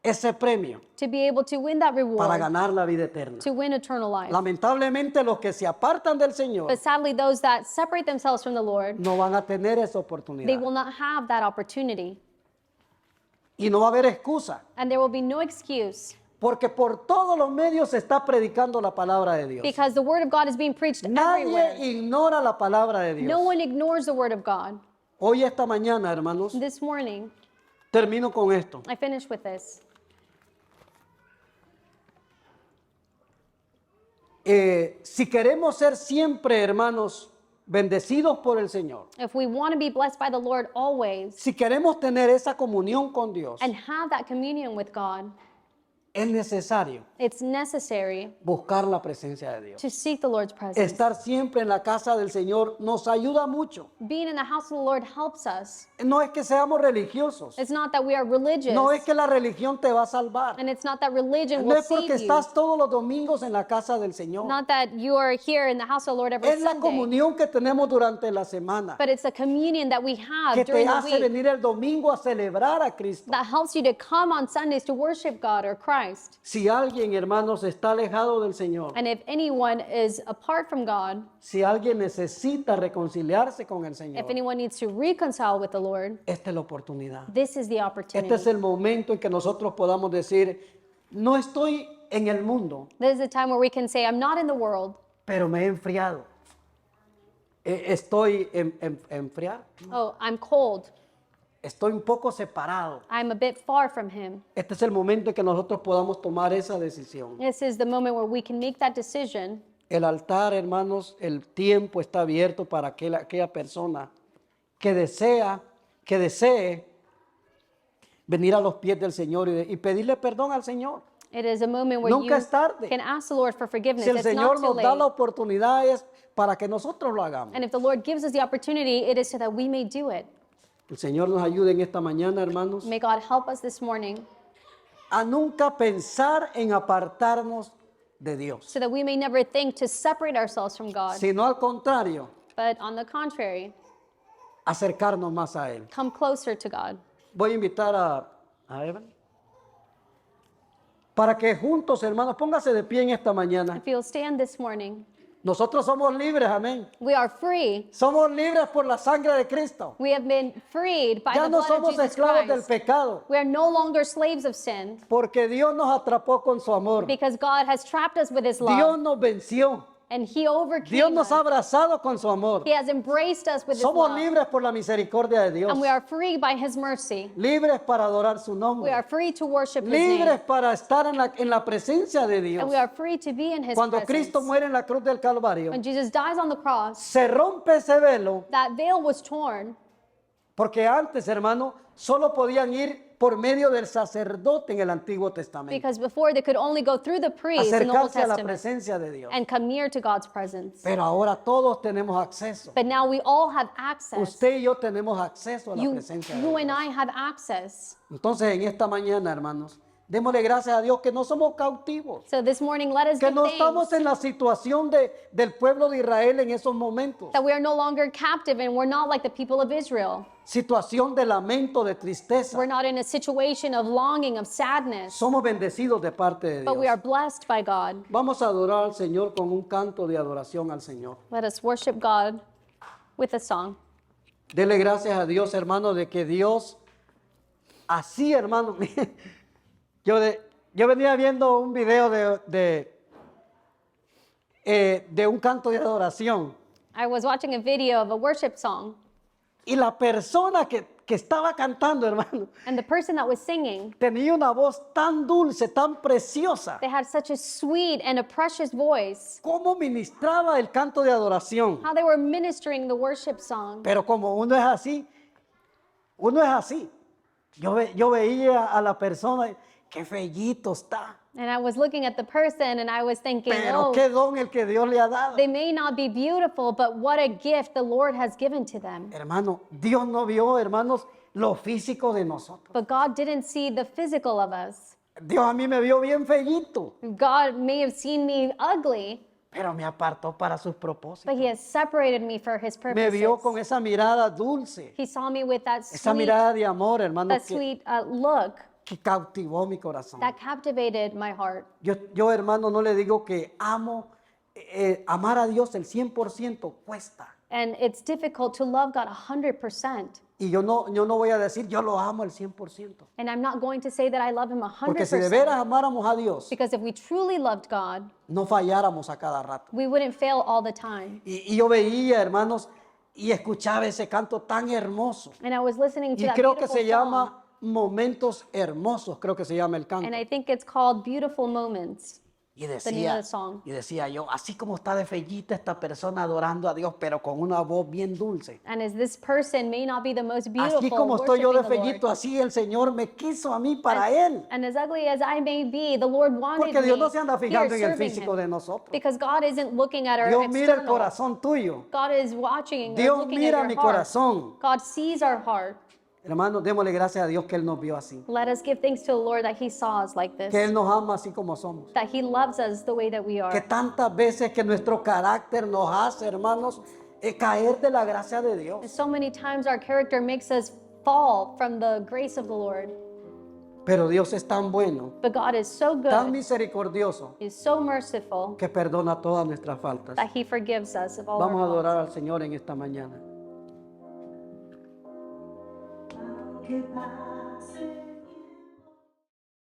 ese premio to be able to win that para reward, ganar la vida eterna. to win eternal life. Lamentablemente los que se apartan del Señor But sadly, those that separate themselves from the Lord, no van a tener esa they oportunidad. will not have that opportunity. Y no va a haber excusa, And there will be no excuse porque por todos los medios se está predicando la palabra de Dios. because the word of God is being preached Nadie everywhere. ignora la palabra de No Dios. one ignores the word of God. Hoy, esta mañana, hermanos, This morning, termino con esto. I finished with this. Si queremos ser siempre, hermanos, bendecidos por el Señor, If we want to be blessed by the Lord always si queremos tener esa comunión con Dios, and have that communion with God, es necesario it's necessary buscar la presencia de Dios. to seek the Lord's presence. Estar siempre en la casa del Señor nos ayuda mucho. Being in the house of the Lord helps us. No es que seamos religiosos, It's not that we are religious, no es que la religión te va a salvar, and it's not that religion no will es porque save you. estás todos los domingos en la casa del Señor. Not that you are here in the house of the Lord every Es la Sunday, comunión que tenemos durante la semana but it's a communion that we have que te during the hace week venir el domingo a celebrar a Cristo. that helps you to come on Sundays to worship God or Christ. Si alguien, hermanos, está alejado del Señor, And if anyone is apart from God, si alguien necesita reconciliarse con el Señor, if anyone needs to reconcile with the Lord, esta es la oportunidad. this is the opportunity. Este es el momento en que nosotros podamos decir, no estoy en el mundo, This is a time where we can say, I'm not in the world, pero me he enfriado. Estoy enfriado. oh, I'm cold, Estoy un poco separado. I'm a bit far from Him. Este es el momento en que nosotros podamos tomar esa decisión. This is the moment where we can make that decision. El altar, hermanos, el tiempo está abierto para aquella persona que desee venir a los pies del Señor y pedirle perdón al Señor. It is a moment where Nunca you es tarde. can ask the Lord for forgiveness. Si el It's not Señor too nos da la late. oportunidad es para que nosotros lo hagamos. And if the Lord gives us the opportunity, it is so that we may do it. El Señor nos ayude en esta mañana, hermanos, May God help us this morning a nunca pensar en apartarnos de Dios, so that we may never think to separate ourselves from God, sino al contrario, but on the contrary, acercarnos más a Él. come closer to God. Voy a invitar a Evan para que juntos, hermanos, póngase de pie en esta mañana. If you'll stand this morning, Nosotros somos libres, amén. we are free. Somos libres por la sangre de Cristo. We have been freed by Ya the no blood of somos Jesus esclavos del Christ. pecado, We are no longer slaves of sin porque Dios nos atrapó con su amor. because God has trapped us with His Dios love nos venció. and He Dios overcame nos ha us. abrazado con su amor. He has embraced us with His Somos love, libres por la misericordia de Dios. and we are free by His mercy. Libres para adorar su We nombre. are free to worship His Libres name, para estar en la presencia de Dios. and we are free to be in His Cuando presence. Cristo muere en la cruz del Calvario, When Jesus dies on the cross, se rompe ese velo, that veil was torn porque antes, hermano, solo podían ir por medio del sacerdote en el Antiguo Testamento. because before they could only go through the priest in the Old Acercarse a la Testament presencia de Dios. and come near to God's presence. Pero ahora todos tenemos acceso. But now we all have access. Usted y yo tenemos acceso a la You, presencia de you and Dios. I have access. Entonces, en esta mañana, hermanos, démosle gracias a Dios que no somos cautivos. So this morning, let us Que give no thanks estamos en la situación del pueblo de Israel en esos momentos. that we are no longer captive and we're not like the people of Israel. Situación de lamento, de tristeza. We're not in a situation of longing, of sadness, Somos bendecidos de parte de but we are Dios. blessed by God. Vamos a adorar al Señor con un canto de adoración al Señor. Let us worship God with a song. Dele gracias a Dios, hermano, de que Dios, así, hermano, yo venía viendo un video de un canto de adoración I was watching a video of a worship song, y la persona que estaba cantando, hermano, and the person that was singing, tenía una voz tan dulce, tan preciosa. they had such a sweet and a precious voice. Cómo ministraba el canto de adoración. How they were ministering the worship song. Pero como uno es así. Yo veía a la persona, qué fellito está. And I was looking at the person and I was thinking, Pero oh, qué don el que Dios le ha dado. they may not be beautiful, but what a gift the Lord has given to them. Hermano, Dios no vio, hermanos, lo físico de nosotros. But God didn't see the physical of us. Dios a mí me vio bien fellito, God may have seen me ugly, pero me apartó para sus propósitos. but He has separated me for His Me vio con purposes. esa mirada dulce, He saw me with that esa sweet, mirada de amor, hermano, that sweet look que cautivó mi corazón. that captivated my heart. Yo, hermano, no le digo que amo, amar a Dios el 100% cuesta. And it's difficult to love God 100%. Y yo no voy a decir yo lo amo el 100%. And I'm not going to say that I love him Porque si de 100%. veras amáramos a Dios, Because if we truly loved God, no falláramos a cada rato. we wouldn't fail all the time. Y yo veía, hermanos, y escuchaba ese canto tan hermoso. And I was listening to Y that creo que beautiful se song, llama Momentos Hermosos, creo que se llama el canto. and I think it's called Beautiful Moments. Y the name of decía, the song. y decía yo, así como está de fellita esta persona adorando a Dios, pero con una voz bien dulce. And as this person may not be the most beautiful, Así como estoy yo de worshiping the fellito, Lord. así el Señor me quiso a mí para Él. And as ugly as I may be, the Lord wanted Porque Dios me no se anda here fijando en el serving físico him. de nosotros. Because God isn't looking at our Dios mira el external. corazón tuyo. God is watching and Dios looking mira at mi your heart. corazón. God sees our heart. Hermanos, démosle gracias a Dios que Él nos vio así. Let us give thanks to the Lord that he saw us like Que this. Él nos ama así como somos. That he loves us the way that we Que are. tantas veces que nuestro carácter nos hace, hermanos, caer de la gracia de And Dios. so many times our character makes us fall from the grace of the Lord. Pero Dios es tan bueno, But God is so tan good, misericordioso, is so merciful, que perdona todas nuestras faltas. that he forgives us of all Vamos a our faults. adorar al Señor en esta mañana. Que